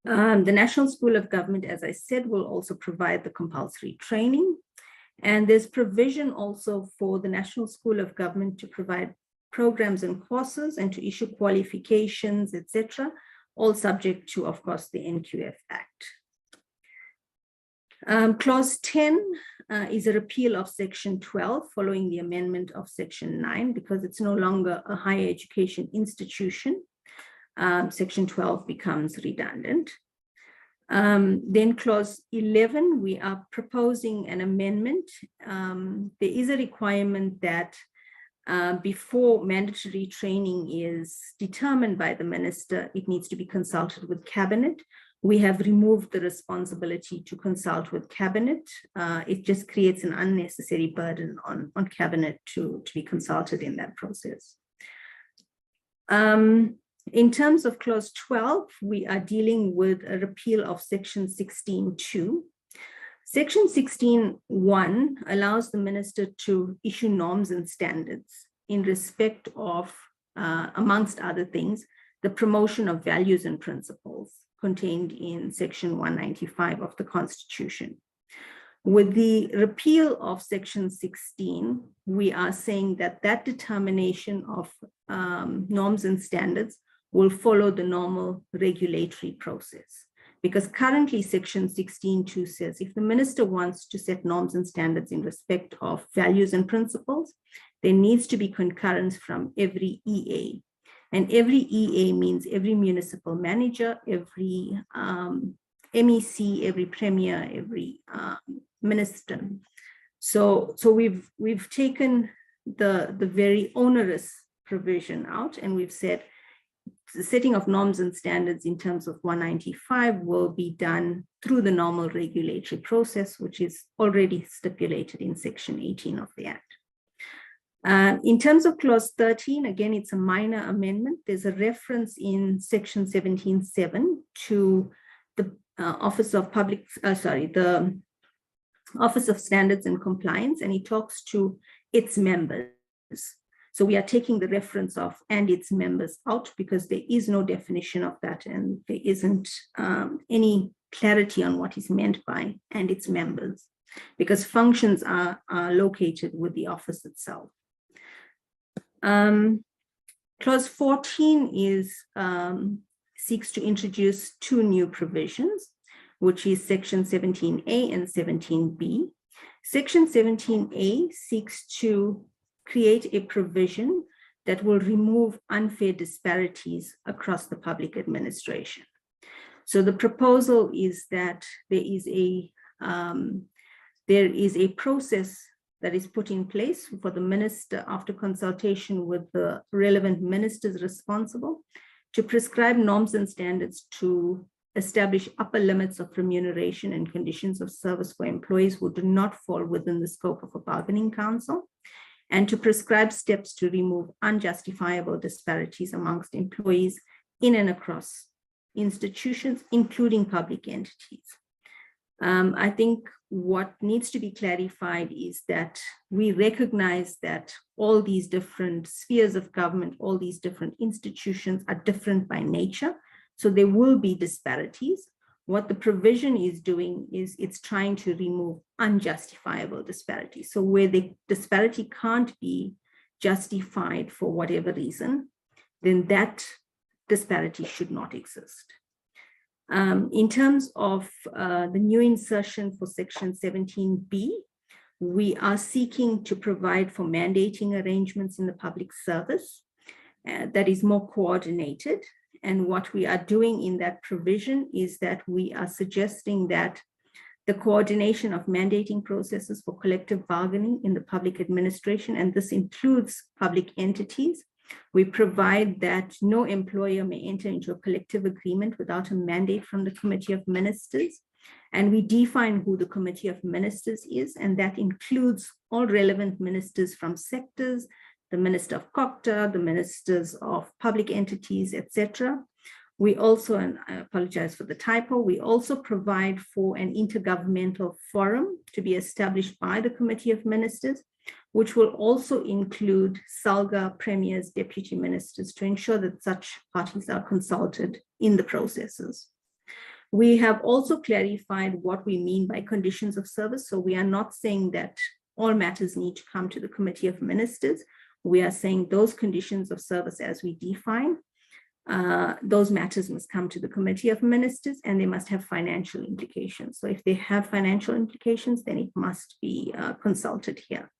Speaker 6: The National School of Government, as I said, will also provide the compulsory training. And there's provision also for the National School of Government to provide programs and courses and to issue qualifications, etc., all subject to, of course, the NQF Act. Clause 10 is a repeal of section 12 following the amendment of section 9 because it's no longer a higher education institution. Section 12 becomes redundant. Then clause 11, we are proposing an amendment. There is a requirement that before mandatory training is determined by the minister, it needs to be consulted with cabinet. We have removed the responsibility to consult with cabinet. It just creates an unnecessary burden on cabinet to be consulted in that process. In terms of clause 12, we are dealing with a repeal of section 16.2. Section 16.1 allows the minister to issue norms and standards in respect of, amongst other things, the promotion of values and principles contained in section 195 of the Constitution. With the repeal of section 16, we are saying that that determination of norms and standards will follow the normal regulatory process. Because currently section 16.2 says if the minister wants to set norms and standards in respect of values and principles, there needs to be concurrence from every EA. And every EA means every municipal manager, every MEC, every premier, every minister. So we've taken the very onerous provision out, and we've said the setting of norms and standards in terms of 195 will be done through the normal regulatory process, which is already stipulated in section 18 of the Act. In terms of clause 13, again, it's a minor amendment. There's a reference in section 17.7 to the Office of the Office of Standards and Compliance, and it talks to its members. So we are taking the reference of "and its members" out because there is no definition of that, and there isn't any clarity on what is meant by "and its members," because functions are located with the office itself. Clause 14 seeks to introduce two new provisions, which is section 17A and 17B. Section 17A seeks to create a provision that will remove unfair disparities across the public administration. So the proposal is that there is a process that is put in place for the minister, after consultation with the relevant ministers responsible, to prescribe norms and standards to establish upper limits of remuneration and conditions of service for employees who do not fall within the scope of a bargaining council, and to prescribe steps to remove unjustifiable disparities amongst employees in and across institutions, including public entities. I think what needs to be clarified is that we recognize that all these different spheres of government, all these different institutions are different by nature. So there will be disparities. What the provision is doing is it's trying to remove unjustifiable disparities. So where the disparity can't be justified for whatever reason, then that disparity should not exist. In terms of the new insertion for section 17B, we are seeking to provide for mandating arrangements in the public service that is more coordinated. And what we are doing in that provision is that we are suggesting that the coordination of mandating processes for collective bargaining in the public administration, and this includes public entities, we provide that no employer may enter into a collective agreement without a mandate from the Committee of Ministers. And we define who the Committee of Ministers is, and that includes all relevant ministers from sectors, the Minister of COCTA, the ministers of public entities, etc. We also, and I apologize for the typo, we also provide for an intergovernmental forum to be established by the Committee of Ministers, which will also include SALGA, premiers, deputy ministers, to ensure that such parties are consulted in the processes. We have also clarified what we mean by conditions of service. So we are not saying that all matters need to come to the Committee of Ministers. We are saying those conditions of service as we define, those matters must come to the Committee of Ministers, and they must have financial implications. So if they have financial implications, then it must be consulted here.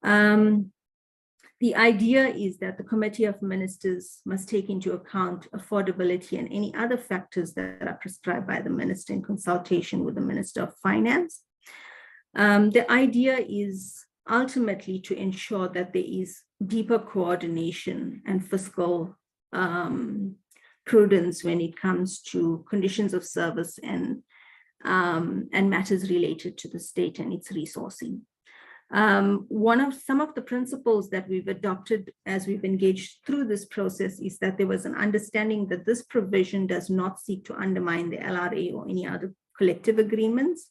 Speaker 6: The idea is that the Committee of Ministers must take into account affordability and any other factors that are prescribed by the minister in consultation with the Minister of Finance. The idea is ultimately to ensure that there is deeper coordination and fiscal prudence when it comes to conditions of service and matters related to the state and its resourcing. Some of the principles that we've adopted as we've engaged through this process is that there was an understanding that this provision does not seek to undermine the LRA or any other collective agreements,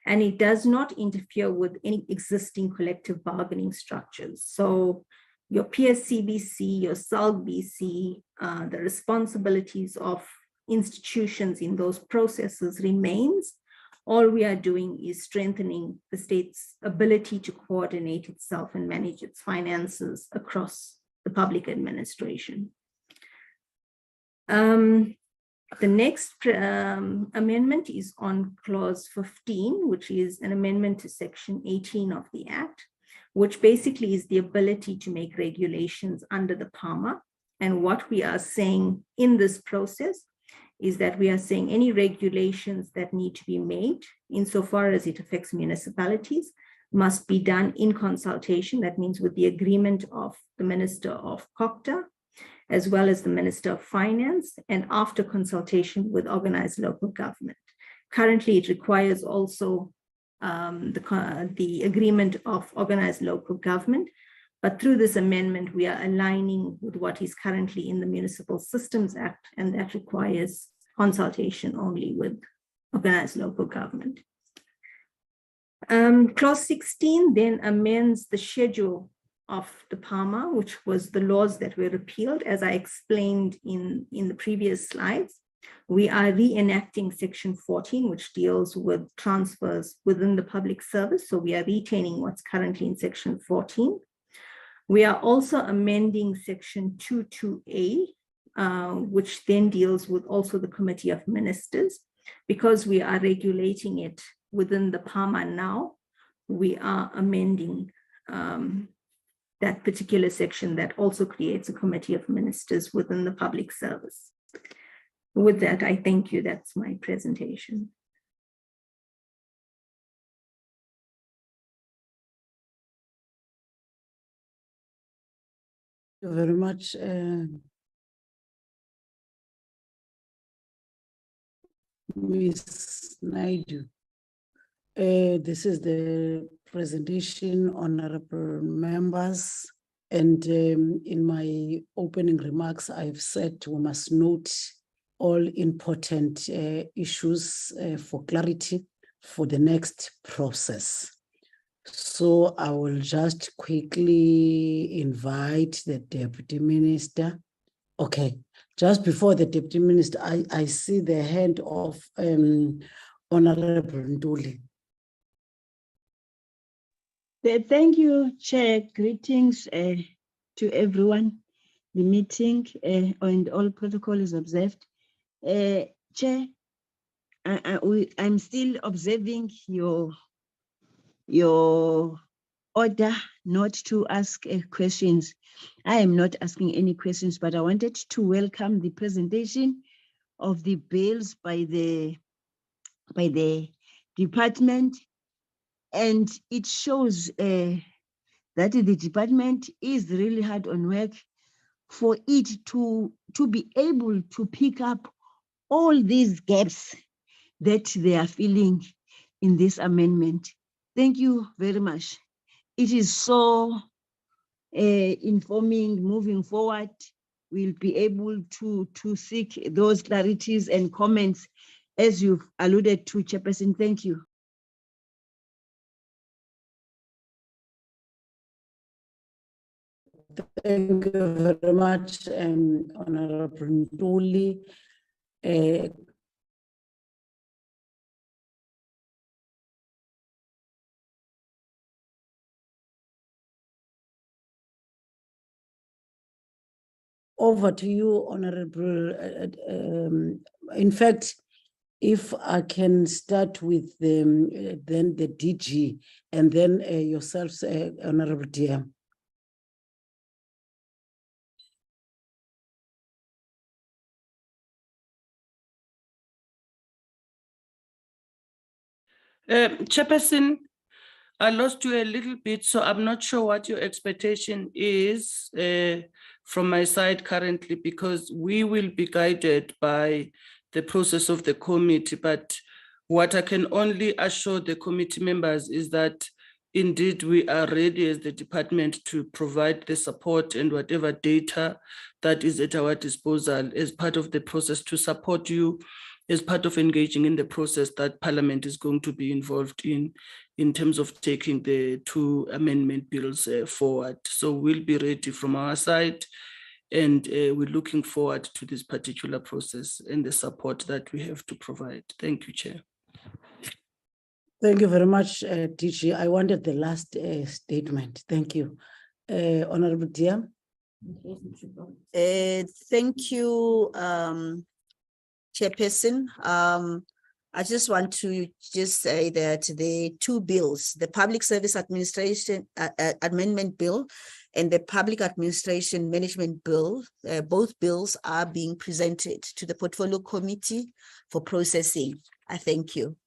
Speaker 6: and it does not interfere with any existing collective bargaining structures. So your PSCBC, your SALBC, the responsibilities of institutions in those processes remains. All we are doing is strengthening the state's ability to coordinate itself and manage its finances across the public administration. The next amendment is on clause 15, which is an amendment to section 18 of the Act, which basically is the ability to make regulations under the PAMA. And what we are saying in this process is that we are saying any regulations that need to be made insofar as it affects municipalities must be done in consultation. That means with the agreement of the Minister of COCTA, as well as the Minister of Finance, and after consultation with organized local government. Currently, it requires also the agreement of organized local government, but through this amendment, we are aligning with what is currently in the Municipal Systems Act, and that requires consultation only with organized local government. Clause 16 then amends the schedule of the PAMA, which was the laws that were repealed. As I explained in the previous slides, we are reenacting section 14, which deals with transfers within the public service. So we are retaining what's currently in section 14. We are also amending section 22A, which then deals with also the Committee of Ministers. Because we are regulating it within the PAMA now, we are amending that particular section that also creates a Committee of Ministers within the public service. With that, I thank you. That's my presentation.
Speaker 1: Thank you very much. Ms. Naidu. This is the presentation, honorable members. And in my opening remarks, I've said we must note all important issues for clarity for the next process. So I will just quickly invite the Deputy Minister. Okay, just before the Deputy Minister, I see the hand of Honorable Ntuli.
Speaker 3: Thank you, Chair. Greetings to everyone. The meeting and all protocol is observed. Chair, I'm still observing your order not to ask questions. I am not asking any questions, but I wanted to welcome the presentation of the bills by the department, and it shows that the department is really hard on work for it to be able to pick up all these gaps that they are filling in this amendment. Thank you very much. It is so informing. Moving forward, we'll be able to seek those clarities and comments as you've alluded to, Chairperson. Thank you.
Speaker 1: Thank you very much, Honorable Ntuli. Over to you, Honorable. In fact, if I can start with then the DG and then yourselves, Honorable DM.
Speaker 5: Chairperson, I lost you a little bit, so I'm not sure what your expectation is from my side currently, because we will be guided by the process of the committee. But what I can only assure the committee members is that indeed, we are ready as the department to provide the support and whatever data that is at our disposal as part of the process to support you as part of engaging in the process that Parliament is going to be involved in terms of taking the two amendment bills forward. So we'll be ready from our side, and we're looking forward to this particular process and the support that we have to provide. Thank you, Chair.
Speaker 1: Thank you very much, DG. I wanted the last statement. Thank you. Honorable Dia.
Speaker 4: Thank you, Chairperson. I just want to say that the two bills, the Public Service Administration Amendment Bill and the Public Administration Management Bill, both bills are being presented to the Portfolio Committee for processing. I thank you.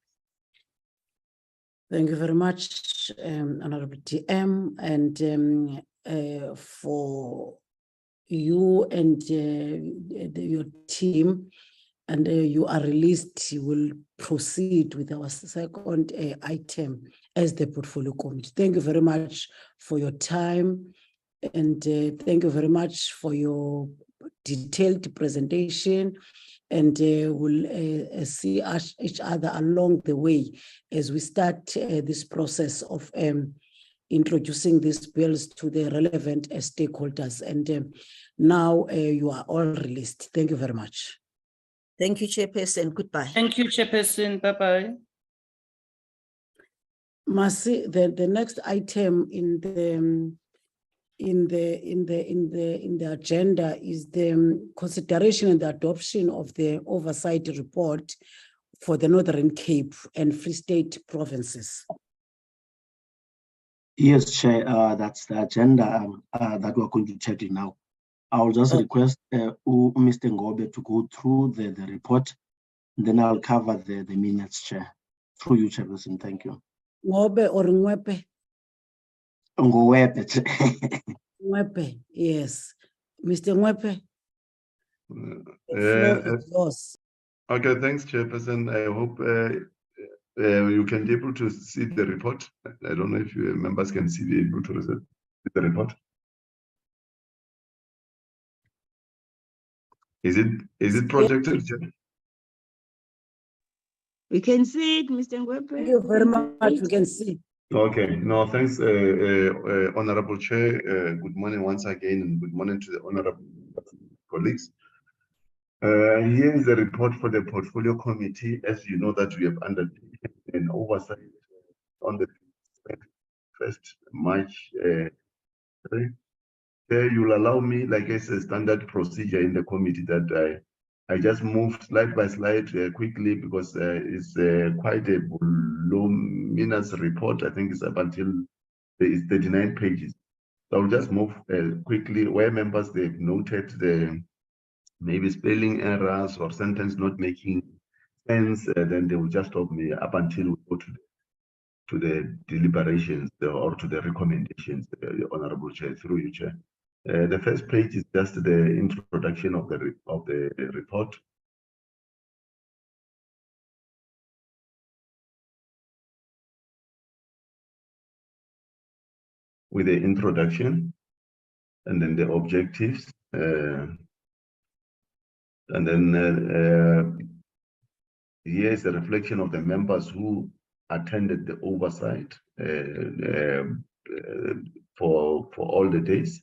Speaker 1: Thank you very much, Honorable TM, and for you and your team, and you are released. You will proceed with our second item as the Portfolio Committee. Thank you very much for your time, and thank you very much for your detailed presentation. And we'll see each other along the way as we start this process of introducing these bills to the relevant stakeholders. And now you are all released. Thank you very much.
Speaker 4: Thank you, Chairperson. Goodbye.
Speaker 5: Thank you, Chairperson. Bye-bye.
Speaker 1: Masi, the next item in the agenda is the consideration and the adoption of the oversight report for the Northern Cape and Free State provinces.
Speaker 2: Yes, Chair, that's the agenda that we're going to check it now. I'll just request Mr. Ngobe to go through the report, and then I'll cover the minutes, Chair. Through you, Chairperson. Thank you.
Speaker 1: Ngobe or Ngwepe?
Speaker 2: Ngobe.
Speaker 1: Ngwepe, yes. Mr. Ngwepe? Yours.
Speaker 7: Okay, thanks, Chairperson. I hope you can be able to see the report. I don't know if your members can see able to see the report. Is it projected?
Speaker 3: We can see it, Mr. Ngwepe.
Speaker 1: Thank you very much. We can see.
Speaker 7: Okay, no, thanks, Honorable Chair. Good morning once again, and good morning to the honorable colleagues. Here is the report for the Portfolio Committee. As you know, that we have undertaken an oversight on the 1st March. You'll allow me, like it's a standard procedure in the committee, that I just move slide by slide quickly, because it's quite a voluminous report. I think it's up until it's 39 pages. So I'll just move quickly where members they've noted the maybe spelling errors or sentence not making sense. Then they will just stop me up until we go to the deliberations or to the recommendations, Honorable Chair, through you, Chair. The first page is just the introduction of the report. With the introduction, and then the objectives, and then here is a reflection of the members who attended the oversight for all the days.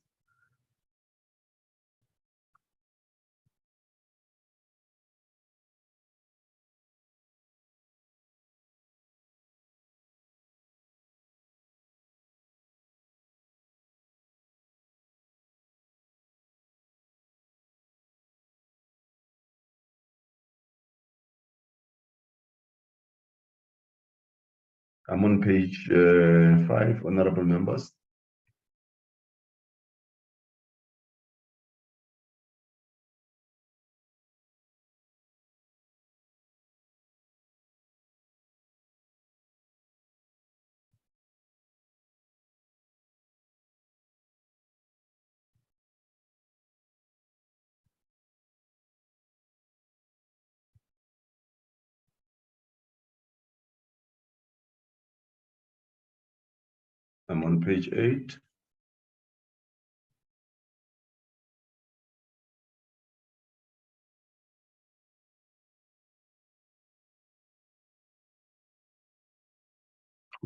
Speaker 7: I'm on page 5, honorable members. I'm on page 8.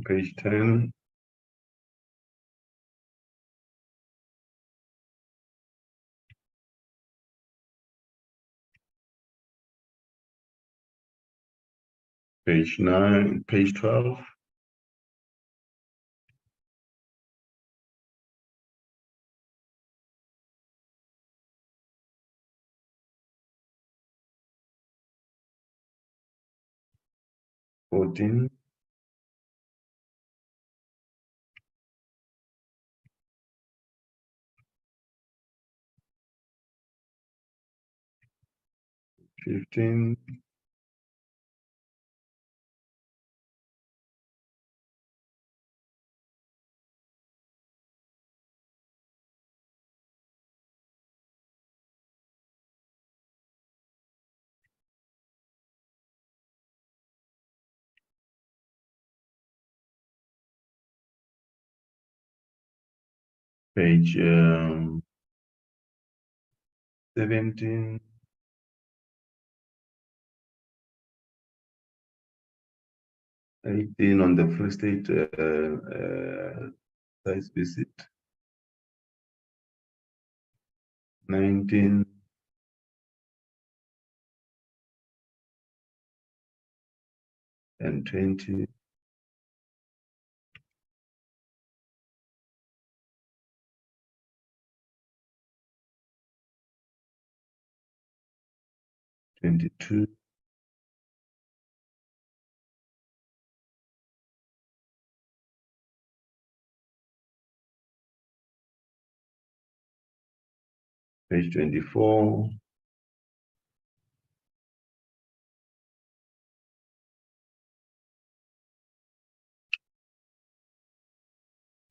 Speaker 7: Page 10. Page 9, page 12. Fourteen. Fifteen. Page 17. Eighteen on the Free State site visit. 19. And 20. Twenty-two. Page 24.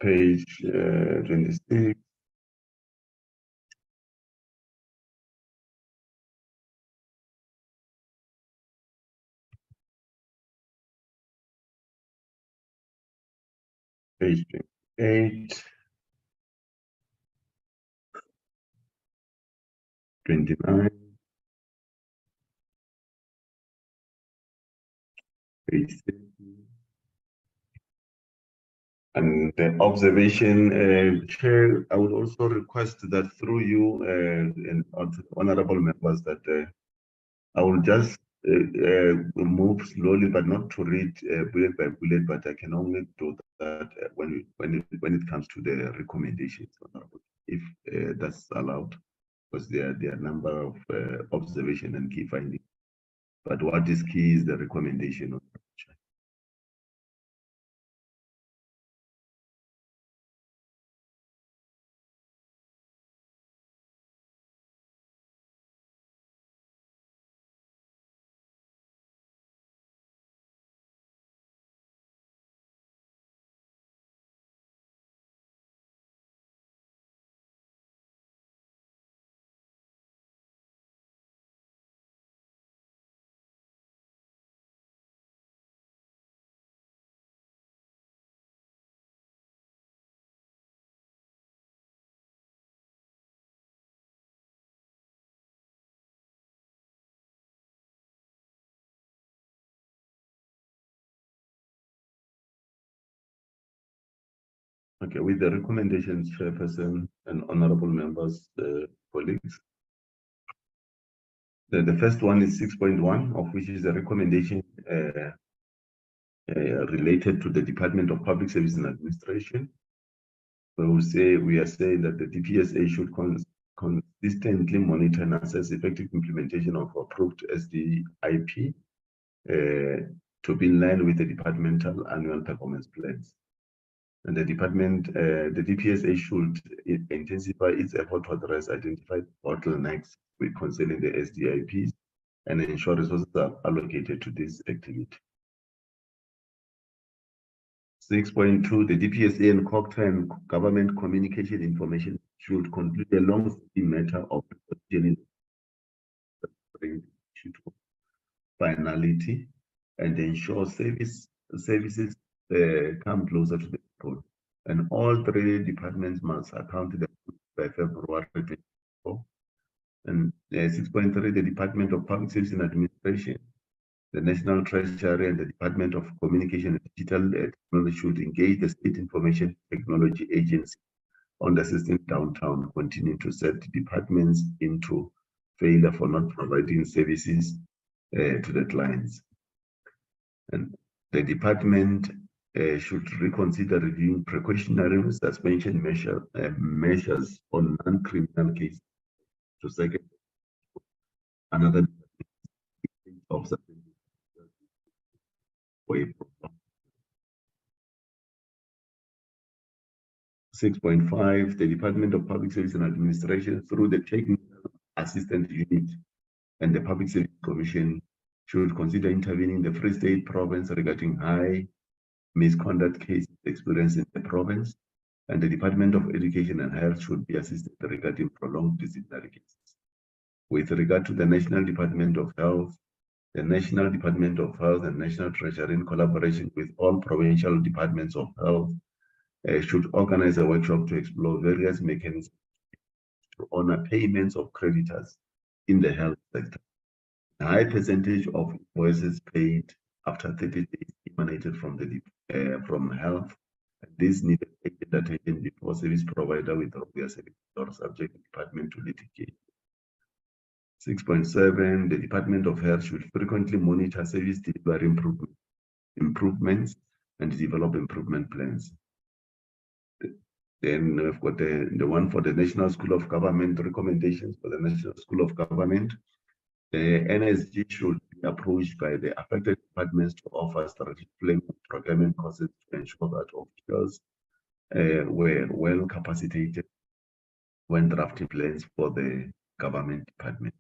Speaker 7: Page 26. Page 28. 29. Page 30. And the observation, Chair, I would also request that through you and honorable members that I will just move slowly, but not to read bullet by bullet, but I can only do that when it comes to the recommendations, honorable, if that's allowed, because there are a number of observation and key findings. But what is key is the recommendation. Okay, with the recommendations, Chairperson and honorable members, colleagues. The first one is 6.1, of which is a recommendation related to the Department of Public Service and Administration. We are saying that the DPSA should consistently monitor and assess effective implementation of approved SDIP to be in line with the departmental annual performance plans. And the DPSA should intensify its effort to address identified bottlenecks concerning the SDIPs and ensure resources are allocated to this activity. 6.2, the DPSA and COGTA government communication information should conclude a long-standing matter of finality and ensure services come closer to the people. And all three departments must account to the by February 2024. And 6.3, the Department of Public Service and Administration, the National Treasury, and the Department of Communication and Digital Technology should engage the State Information Technology Agency on the system downtown, continue to set departments into failure for not providing services to the clients. And the department should reconsider reviewing precautionary suspension measures on non-criminal cases to second another of for a 6.5, the Department of Public Service and Administration through the Technical Assistance Unit and the Public Service Commission should consider intervening in the Free State province regarding high misconduct cases experienced in the province, and the Department of Education and Health should be assisted regarding prolonged disciplinary cases. With regard to the National Department of Health, the National Department of Health and National Treasury, in collaboration with all provincial departments of health, should organize a workshop to explore various mechanisms to honor payments of creditors in the health sector. A high percentage of invoices paid after 30 days emanated from from health. This needed attention before service provider withdraw their service or subject the department to litigation. 6.7, the Department of Health should frequently monitor service delivery improvements and develop improvement plans. Then we've got the one for the National School of Government, recommendations for the National School of Government. The NSG should be approached by the affected departments to offer strategic planning programming courses to ensure that officials were well capacitated when drafting plans for the government department.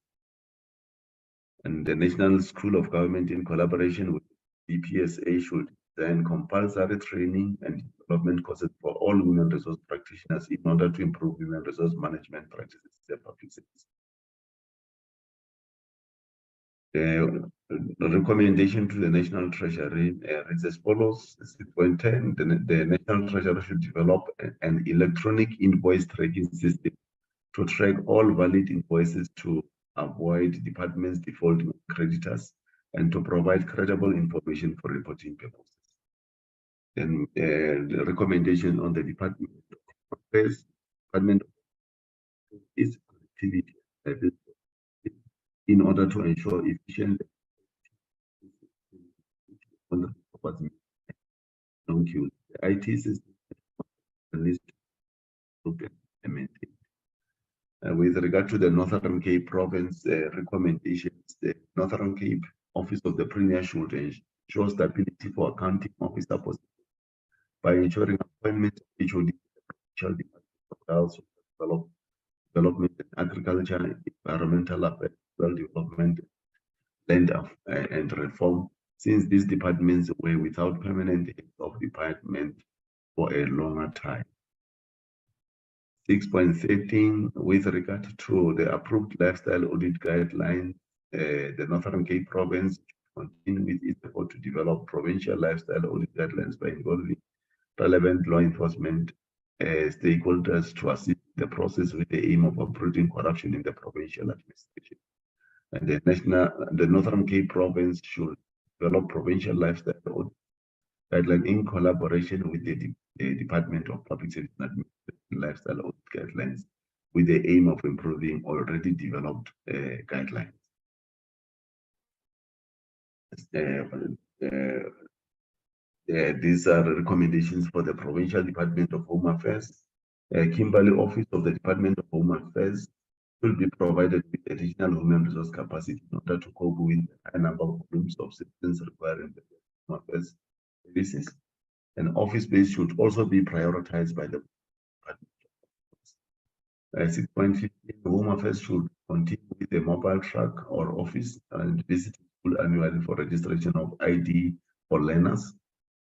Speaker 7: And the National School of Government, in collaboration with DPSA, should design compulsory training and development courses for all human resource practitioners in order to improve human resource management practices in the public service. The recommendation to the National Treasury reads as follows. 6.10, the National Treasury should develop an electronic invoice tracking system to track all valid invoices to avoid departments defaulting creditors and to provide credible information for reporting purposes. Then the recommendation on the Department of Affairs, Department is activity in order to ensure efficient the IT system needs to be maintained. With regard to the Northern Cape Province recommendations, the Northern Cape Office of the Premier should ensure stability for accounting officer positions by ensuring appointment of HOD, development, agriculture, environmental affairs, development, land and reform, since these departments were without permanent heads of department for a longer time. 6.13, with regard to the approved lifestyle audit guidelines, the Northern Cape Province continue with its effort to develop provincial lifestyle audit guidelines by involving relevant law enforcement stakeholders to assist the process with the aim of uprooting corruption in the provincial administration. And the Northern Cape Province should develop provincial lifestyle audit guideline in collaboration with the Department of Public Service and Administration lifestyle audit guidelines with the aim of improving already developed guidelines. These are the recommendations for the Provincial Department of Home Affairs. Kimberley Office of the Department of Home Affairs will be provided with additional human resource capacity in order to cope with the high number of volumes of citizens requiring the Home Affairs services. And office space should also be prioritized by the Department. 6.15, Home Affairs should continue with a mobile truck or office and visit school annually for registration of ID for learners.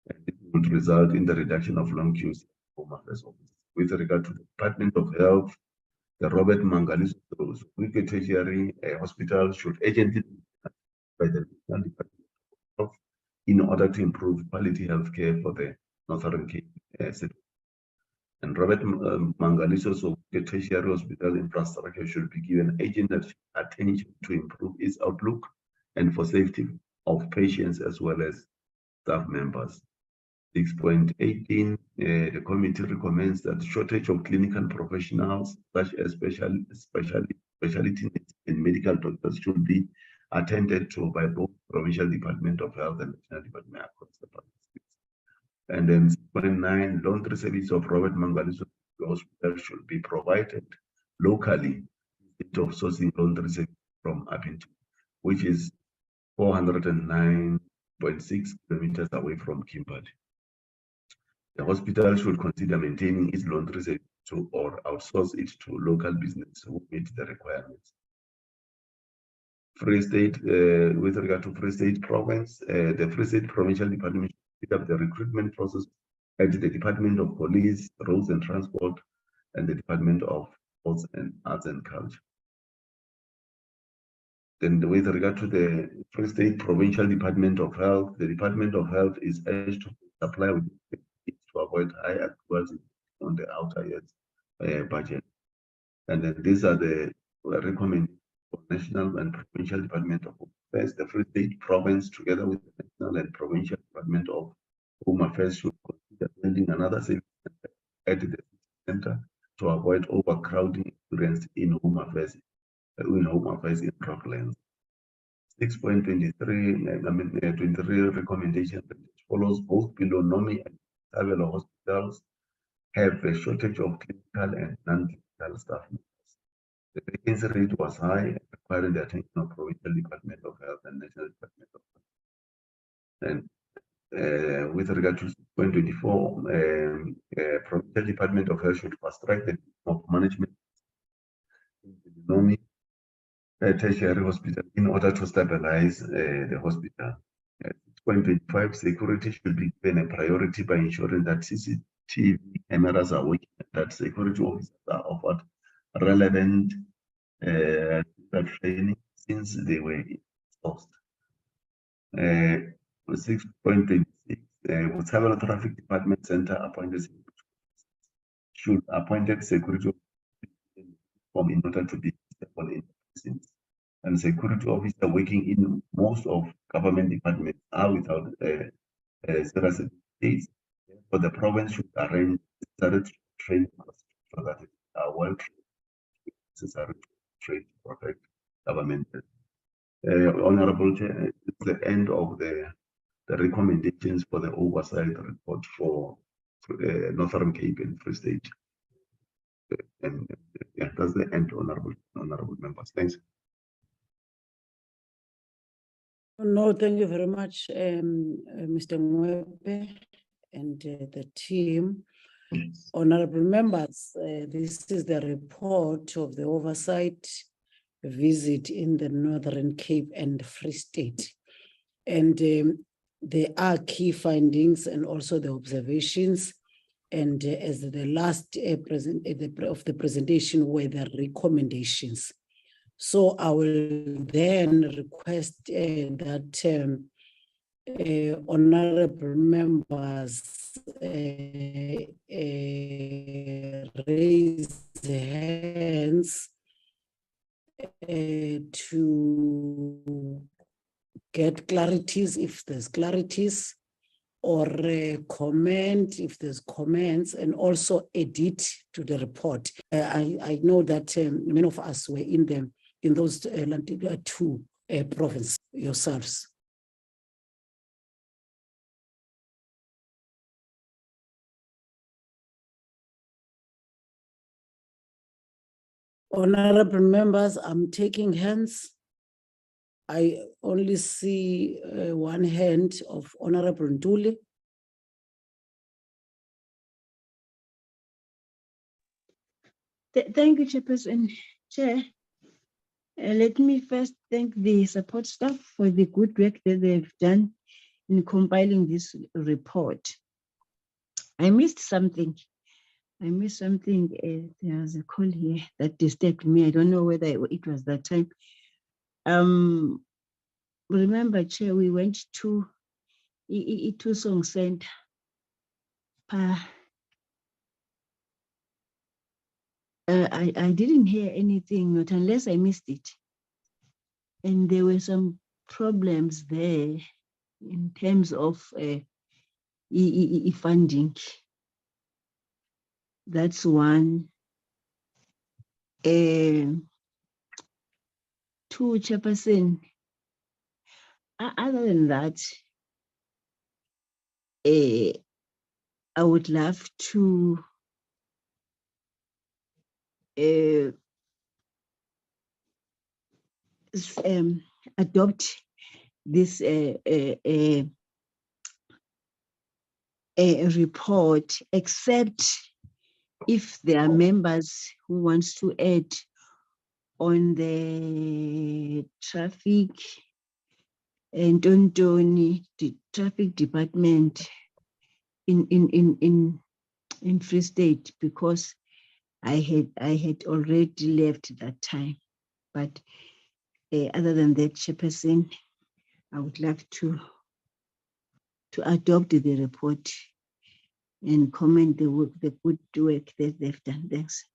Speaker 7: And it would result in the reduction of long queues in Home Affairs office. With regard to the Department of Health, the Robert Mangaliso Tertiary Hospital should urgently be by the National Department of Health in order to improve quality health care for the Northern Cape city. And Robert Mangaliso, so the tertiary hospital infrastructure should be given urgent attention to improve its outlook and for safety of patients as well as staff members. 6.18, the committee recommends that shortage of clinical professionals such as specialty and medical doctors should be attended to by both Provincial Department of Health and National Department across the public. And then 6.9, laundry service of Robert Mangaliso Hospital should be provided locally instead of sourcing laundry service from Abintu, which is 409.6 kilometers away from Kimberley. The hospital should consider maintaining its laundry service to or outsource it to local business who meet the requirements. Free State, with regard to Free State Province, the Free State Provincial Department should pick up the recruitment process at the Department of Police, Roads and Transport, and the Department of Arts and Culture. Then with regard to the Free State Provincial Department of Health, the Department of Health is urged to supply with to avoid high accruals on the outer years budget. And then these are the recommendations for National and Provincial Department of Home Affairs. The Free State Province, together with the National and Provincial Department of Home Affairs, should consider building another service center at the center to avoid overcrowding experienced in Home Affairs in Rocklands. 6.23, 23 recommendation follows both below NOMI and Tabelo hospitals have a shortage of clinical and non-clinical staff members. The vacancy rate was high, requiring the attention of Provincial Department of Health and National Department of Health. And with regard to 6.24, Provincial Department of Health should fast track the of management in the NOMI tertiary hospital in order to stabilize the hospital. 6.25, security should be given a priority by ensuring that CCTV cameras are working, that security officers are offered relevant training since they were exposed. 6.26, with several traffic department center appointed should appointed security from in order to be visible in presence. And security officer working in most of government departments are without serious days. But the province should arrange training so that it are well necessary to train to protect government. Honorable Chair, it's the end of the recommendations for the oversight report for Northern Cape and Free State. And yeah, that's the end, honorable members. Thanks.
Speaker 1: No, thank you very much, Mr. Mwepe and the team. Honorable members, this is the report of the oversight visit in the Northern Cape and Free State. And there are key findings and also the observations. And as the last of the presentation were the recommendations. So I will then request that honorable members raise hands to get clarities if there's clarities, or comment if there's comments, and also edit to the report. I know that many of us were in those two provinces yourselves. Honorable members, I'm taking hands. I only see one hand of Honorable Ntuli.
Speaker 3: Thank you, Chairperson. Chair, let me first thank the support staff for the good work that they've done in compiling this report. I missed something. There's a call here that disturbed me. I don't know whether it was that time. Remember, Chair, we went to Itusong Center. I didn't hear anything, not unless I missed it. And there were some problems there in terms of funding. That's one. Two, Chairperson. Other than that, I would love to adopt this a report, except if there are members who wants to add on the traffic and the traffic department in Free State, because I had already left that time. But other than that, Chairperson, I would love to adopt the report and comment the good work that they've done. Thanks.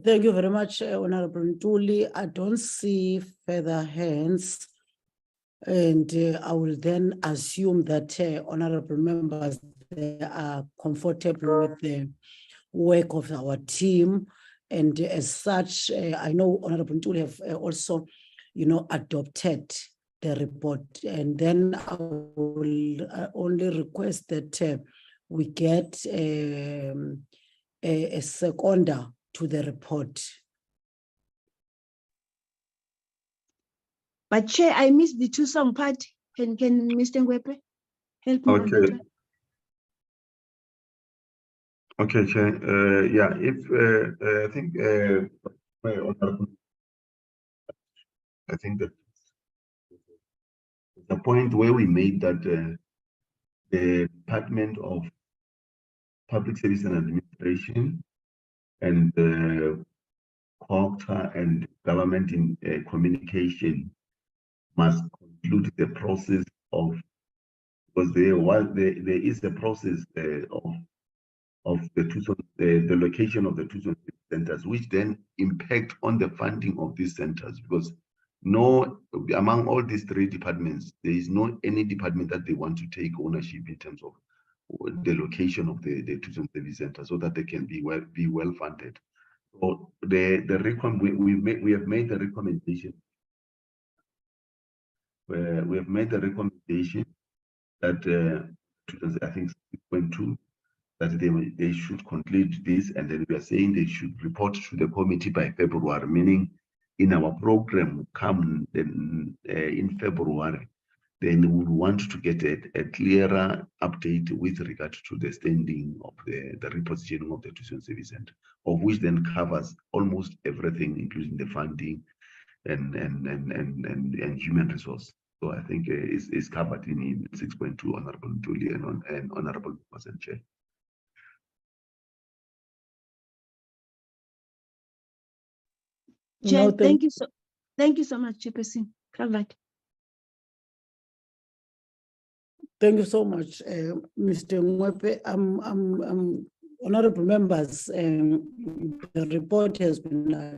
Speaker 1: Thank you very much, Honorable Ntuli. I don't see further hands. And I will then assume that honorable members, they are comfortable with the work of our team. And as such, I know Honorable Ntuli have also, adopted the report. And then I will only request that we get a seconder to the report.
Speaker 3: But Chair, I missed the two-song part. Can Mr. Ngwepe help me on that
Speaker 7: Okay.
Speaker 3: one?
Speaker 7: Okay, Chair. Yeah, if I think my honorable, I think that the point where we made that the Department of Public Service and Administration and the COGTA and Government in Communication must conclude the process of, because there is a process of the location of the two centers, which then impact on the funding of these centers, because among all these three departments, there is no any department that they want to take ownership in terms of the location of the two service centers, so that they can be well funded. So we have made the recommendation. We have made the recommendation that I think 6.2, that they should conclude this, and then we are saying they should report to the committee by February, meaning in our program come in February, then we want to get a clearer update with regard to the standing of the repositioning of the two service center, of which then covers almost everything, including the funding and human resource. So I think it's covered in 6.2, Honorable Ntuli and Honorable Chair.
Speaker 3: Chair,
Speaker 1: No,
Speaker 3: thank you so much, Chairperson. Covered.
Speaker 1: Thank you so much, Mr. Ngwepe. Honorable members, the report has been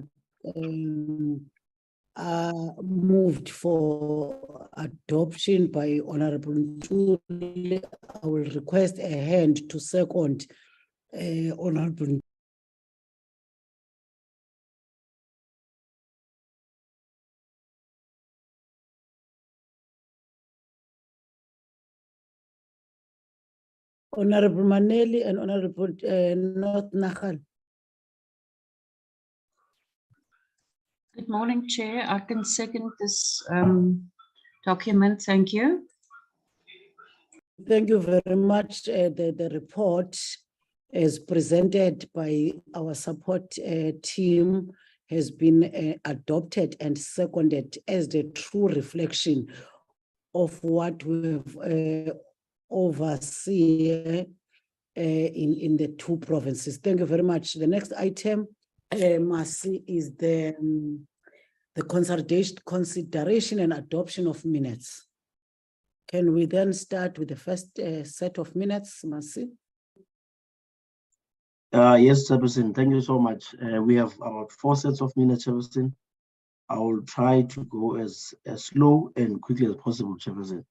Speaker 1: moved for adoption by Honorable Ntuli. I will request a hand to second Honorable. Honorable Maneli and Honorable North Nahal.
Speaker 8: Good morning, Chair. I can second this document. Thank you.
Speaker 1: Thank you very much. The report as presented by our support team has been adopted and seconded as the true reflection of what we've overseen in the two provinces. Thank you very much. The next item, Masi, is the consideration and adoption of minutes. Can we then start with the first set of minutes, Masi?
Speaker 2: Yes, Chairperson, thank you so much. We have about 4 sets of minutes, Chairperson. I will try to go as slow and quickly as possible, Chairperson.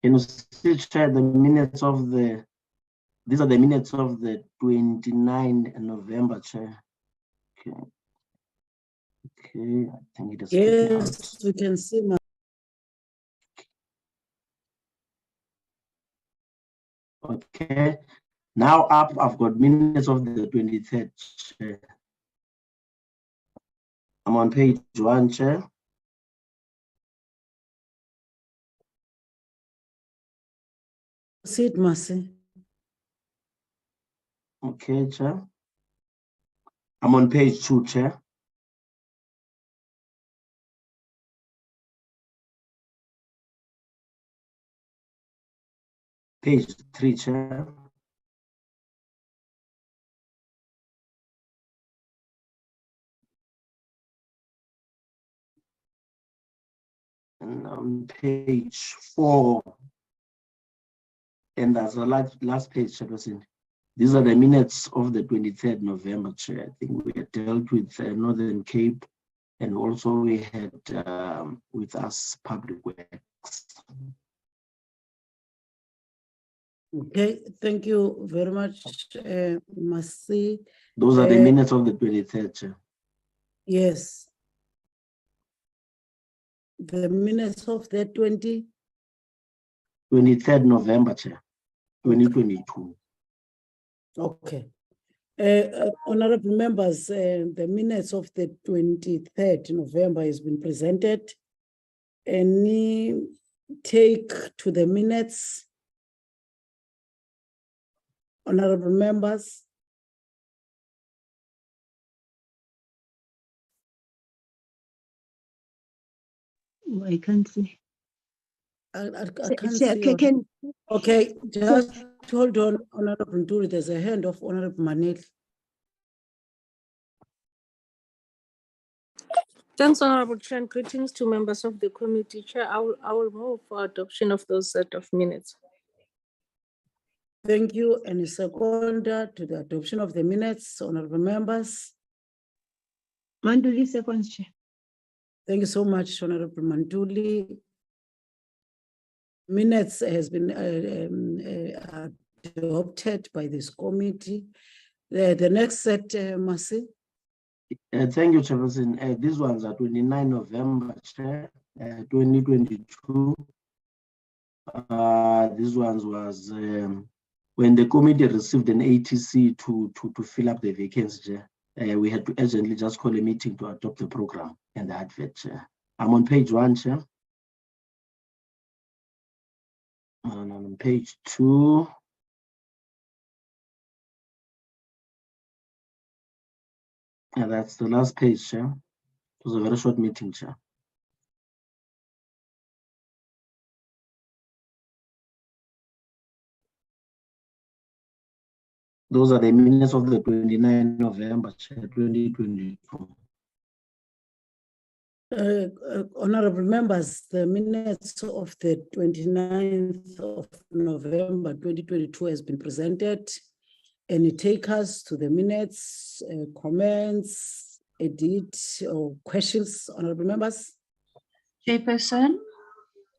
Speaker 2: Can you still share the minutes of these are the minutes of the 29 November, Chair. Okay. Okay, I think it is.
Speaker 1: Yes, we can see.
Speaker 2: Okay. Now up, I've got minutes of the 23rd, Chair. I'm on page 1, Chair.
Speaker 1: Sit, Mercy.
Speaker 2: Okay, Chair. I'm on page 2, Chair. Page 3, Chair. And on page 4, and that's the last page, Chairperson. These are the minutes of the 23rd November, Chair. I think we had dealt with Northern Cape, and also we had with us Public Works.
Speaker 1: Okay, thank you very much, Mercy.
Speaker 2: Those are the minutes of the 23rd, Chair.
Speaker 1: Yes. The minutes of the
Speaker 2: 23rd November, Chair, 2022.
Speaker 1: Okay. Honorable members, the minutes of the 23rd November has been presented. Any take to the minutes? Honorable members?
Speaker 3: I can't see.
Speaker 1: I
Speaker 3: Say-
Speaker 1: can't
Speaker 3: say,
Speaker 1: see.
Speaker 3: can-
Speaker 1: Okay, just hold on, Honorable Ntuli. There's a hand of Honorable Manil.
Speaker 9: Thanks, Honorable Chair, and greetings to members of the committee. Chair, I will move for adoption of those set of minutes.
Speaker 1: Thank you. And a second to the adoption of the minutes, honorable members.
Speaker 3: Manduli seconds, Chair.
Speaker 1: Thank you so much, Honorable Mantuli. Minutes has been adopted by this committee. The next set, Mercy.
Speaker 2: Thank you, Chairperson. These ones are 29 November, Chair, 2022. These ones was when the committee received an ATC to fill up the vacancy, Chair. We had to urgently just call a meeting to adopt the program and the advert, Chair. I'm on page 1, Chair. And on page 2. And that's the last page, Chair. It was a very short meeting, Chair. Those are the minutes of the 29 November, Chair, 2022.
Speaker 1: Honorable members, the minutes of the 29th of November 2022 has been presented. Any takers to the minutes, comments, edit, or questions, honorable members?
Speaker 8: Chairperson,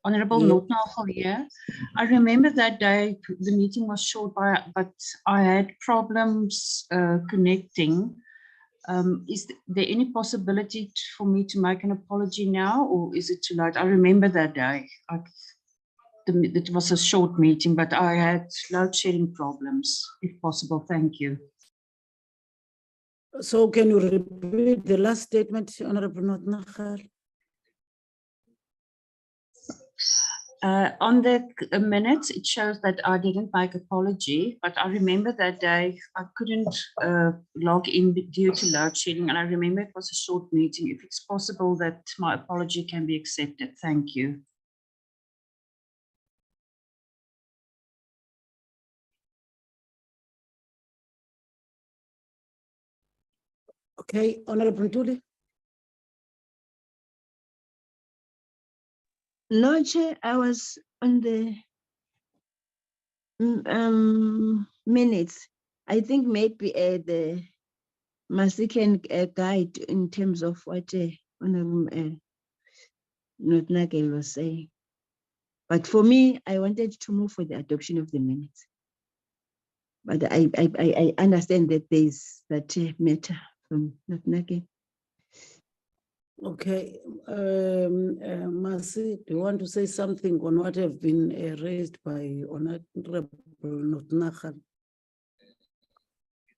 Speaker 8: Honorable
Speaker 1: Yeah.
Speaker 8: Notnagel here. I remember that day the meeting was short, but I had problems connecting. Is there any possibility for me to make an apology now, or is it too late? I remember that day. It was a short meeting, but I had load shedding problems. If possible, thank you.
Speaker 1: So can you repeat the last statement, Honorable Notnagel?
Speaker 8: On the minutes, it shows that I didn't make apology, but I remember that day I couldn't log in due to load shedding, and I remember it was a short meeting. If it's possible that my apology can be accepted, thank you.
Speaker 1: Okay, Honorable Ntuli.
Speaker 3: No, Chair, I was on the minutes. I think maybe the Masikan guide in terms of what Honorable Notnagel was saying. But for me, I wanted to move for the adoption of the minutes. But I understand that there's that matter from Notnagel.
Speaker 1: Okay, Masi, do you want to say something on what have been raised by Honorable Notnagel?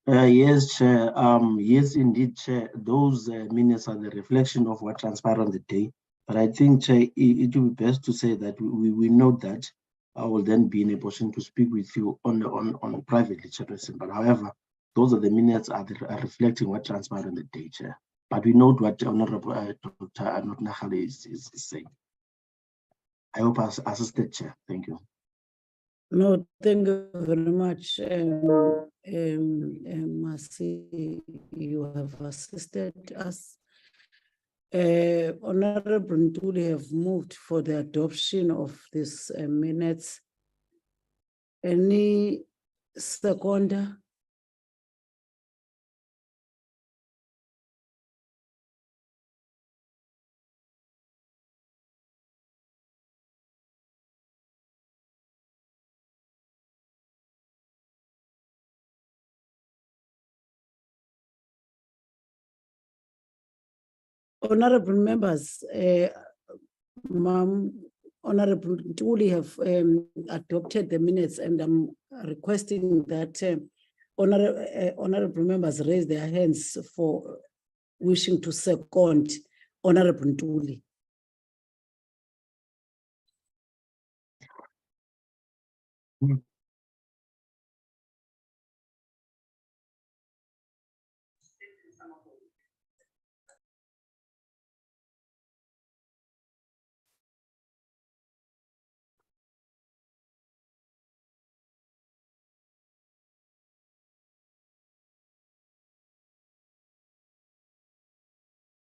Speaker 2: Yes, Chair. Yes, indeed, Chair. Those minutes are the reflection of what transpired on the day. But I think, Chair, it would be best to say that we note that I will then be in a position to speak with you on privately, Chairperson. But however, those are the minutes are reflecting what transpired on the day, Chair. But we note what Honorable Dr. Notnagel is saying. I hope I assisted, Chair. Thank you.
Speaker 1: No, thank you very much, Masi. You have assisted us. Honorable Ntuli have moved for the adoption of these minutes. Any seconder? Honorable members, Honorable Ntuli have adopted the minutes, and I'm requesting that honorable members raise their hands for wishing to second Honorable Ntuli.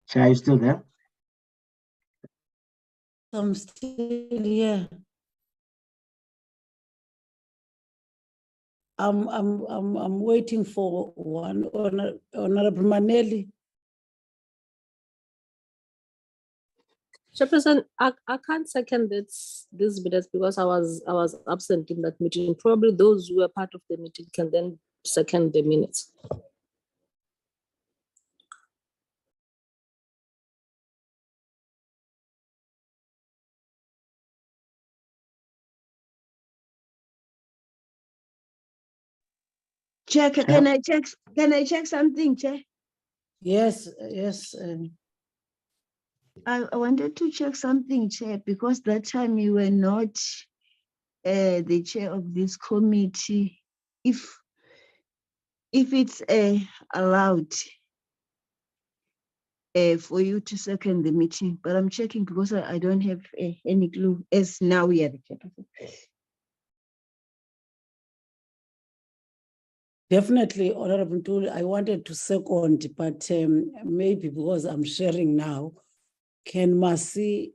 Speaker 2: Chair, are you still there?
Speaker 1: I'm still here. I'm waiting for one Honorable Maneli.
Speaker 9: Chairperson, I can't second these minutes because I was absent in that meeting. Probably those who were part of the meeting can then second the minutes.
Speaker 3: Chair, can I check something, Chair?
Speaker 1: Yes.
Speaker 3: I wanted to check something, Chair, because that time you were not the chair of this committee. If it's allowed for you to second the meeting, but I'm checking because I don't have any clue as now we are the chairperson.
Speaker 1: Definitely, Honorable Ntuli, I wanted to second, but maybe because I'm sharing now, can Masi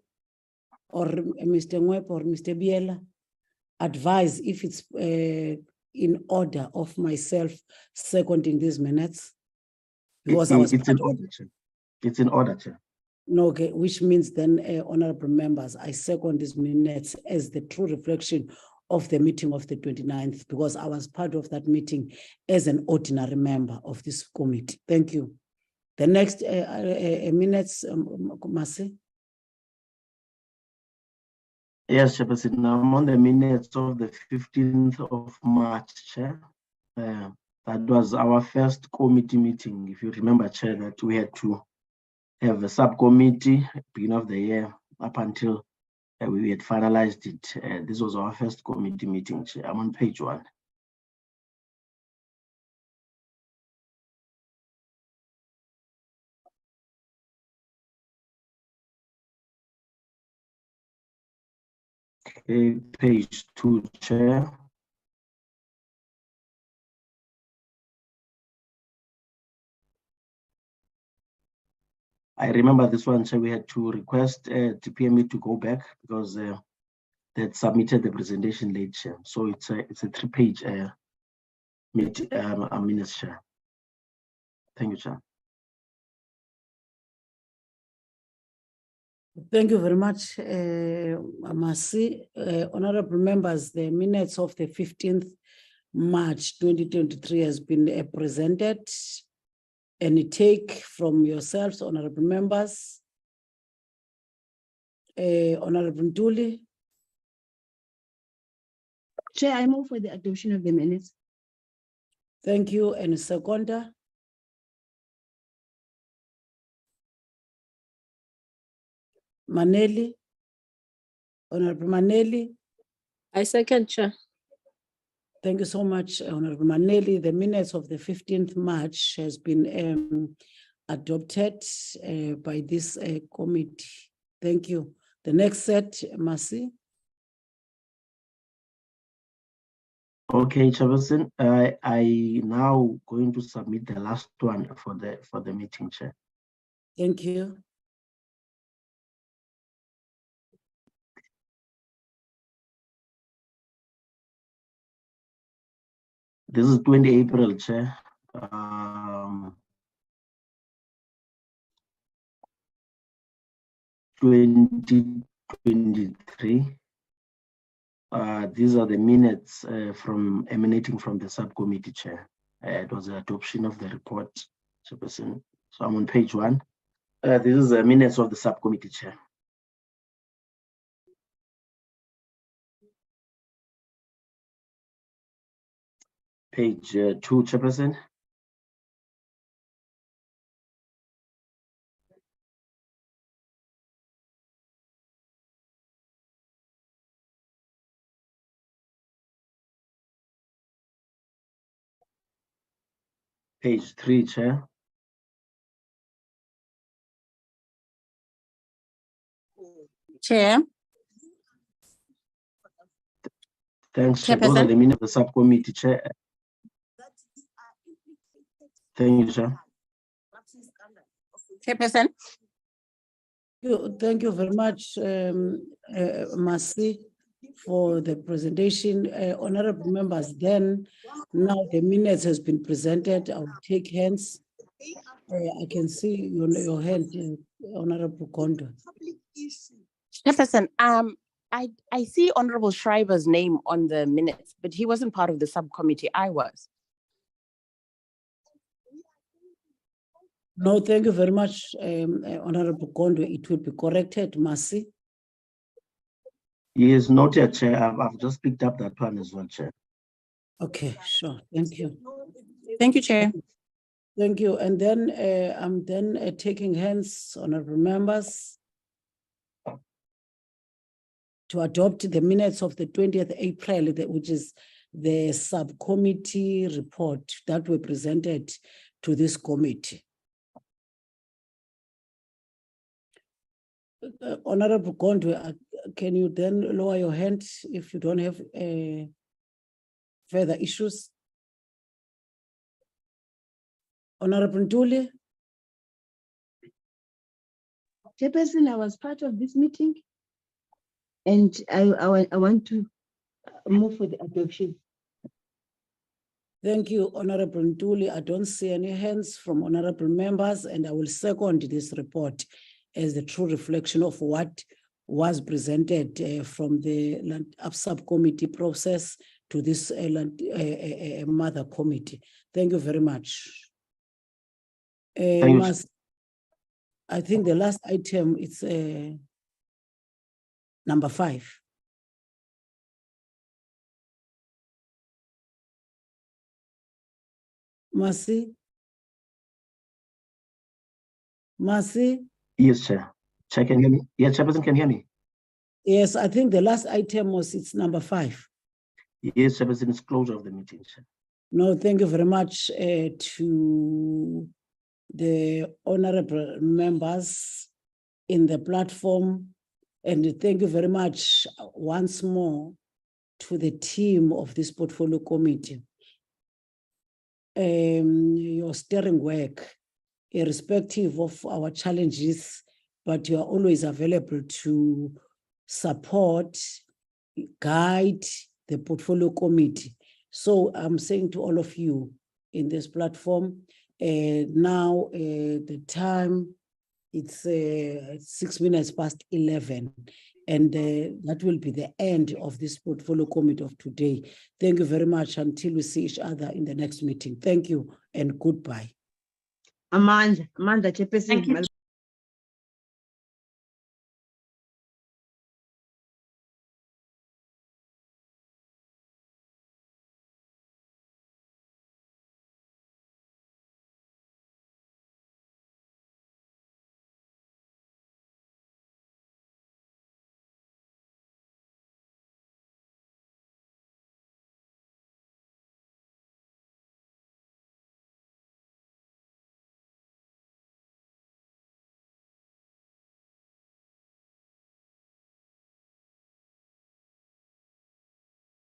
Speaker 1: or Mr. Nwep or Mr. Biela advise if it's in order of myself seconding these minutes? Because I was
Speaker 2: It's in order, Chair. It's in order, Chair.
Speaker 1: no, okay, which means then, honorable members, I second these minutes as the true reflection of the meeting of the 29th, because I was part of that meeting as an ordinary member of this committee. Thank you. The next minutes, Masi.
Speaker 2: Yes, Chairperson. I'm on the minutes of the 15th of March, Chair. That was our first committee meeting. If you remember, Chair, that we had to have a subcommittee at the beginning of the year up until We had finalized it. This was our first committee meeting, Chair. I'm on page 1. Okay, page 2, Chair. I remember this one, Chair, we had to request TPME to go back because they had submitted the presentation late, Chair. So it's a 3-page minutes, Chair. Thank you, Chair.
Speaker 1: Thank you very much, Masi. Honorable members, the minutes of the 15th March 2023 has been presented. Any take from yourselves, honorable members? Honorable Ntuli,
Speaker 3: Chair, I move for the adoption of the minutes.
Speaker 1: thank you. And seconder? Maneli? Honorable Maneli?
Speaker 9: I second, Chair.
Speaker 1: Thank you so much, Honorable Maneli. The minutes of the 15th March has been adopted by this committee. Thank you. The next set, Masi.
Speaker 2: Okay, Chairperson. I now going to submit the last one for the meeting, Chair.
Speaker 1: Thank you.
Speaker 2: This is 20 April, Chair. 2023. These are the minutes from emanating from the subcommittee, Chair. It was the adoption of the report, Chairperson. So I'm on page 1. This is the minutes of the subcommittee, Chair. Page 2, Chairperson. Page 3, Chair.
Speaker 10: Chair,
Speaker 2: Thanks, Chair. Those are
Speaker 10: Chairperson.
Speaker 2: the minutes of the subcommittee, Chair. Thank you, Chair.
Speaker 10: Chairperson.
Speaker 1: Thank you very much, Masi, for the presentation. Honorable members, then now the minutes has been presented. I will take hands. I can see your hand, Honorable Kondo.
Speaker 10: Chairperson, I see Honorable Schreiber's name on the minutes, but he wasn't part of the subcommittee. I was.
Speaker 1: No, thank you very much, Honorable Kondo. It will be corrected, Masi.
Speaker 2: He is not yet, Chair. I've just picked up that one as well, Chair.
Speaker 1: Okay, sure. Thank you.
Speaker 10: Thank you, Chair.
Speaker 1: Thank you. And then I'm then taking hands, honorable members, to adopt the minutes of the 20th April, which is the subcommittee report that were presented to this committee. Honorable Kondo, can you then lower your hand if you don't have further issues? Honorable Ntuli?
Speaker 3: Chairperson, I was part of this meeting, and I want to move for the adoption.
Speaker 1: Thank you, Honorable Ntuli. I don't see any hands from honorable members, and I will second this report as the true reflection of what was presented from the land subcommittee process to this mother committee. Thank you very much.
Speaker 2: Thank you.
Speaker 1: I think the last item is number 5. Masi? Masi?
Speaker 2: Yes, Chair. Chair, can you hear me? Yes, Chairperson, can you hear me?
Speaker 1: Yes, I think the last item was, it's number 5.
Speaker 2: Yes, Chairperson, it's closure of the meeting, Chair.
Speaker 1: No, thank you very much to the honorable members in the platform. And thank you very much once more to the team of this portfolio committee. Your steering work, irrespective of our challenges, but you are always available to support, guide the portfolio committee. So I'm saying to all of you in this platform, now the time, it's 6 minutes past 11, and that will be the end of this portfolio committee of today. Thank you very much until we see each other in the next meeting. Thank you and goodbye.
Speaker 3: Amanda, Chairperson.
Speaker 6: Thank you,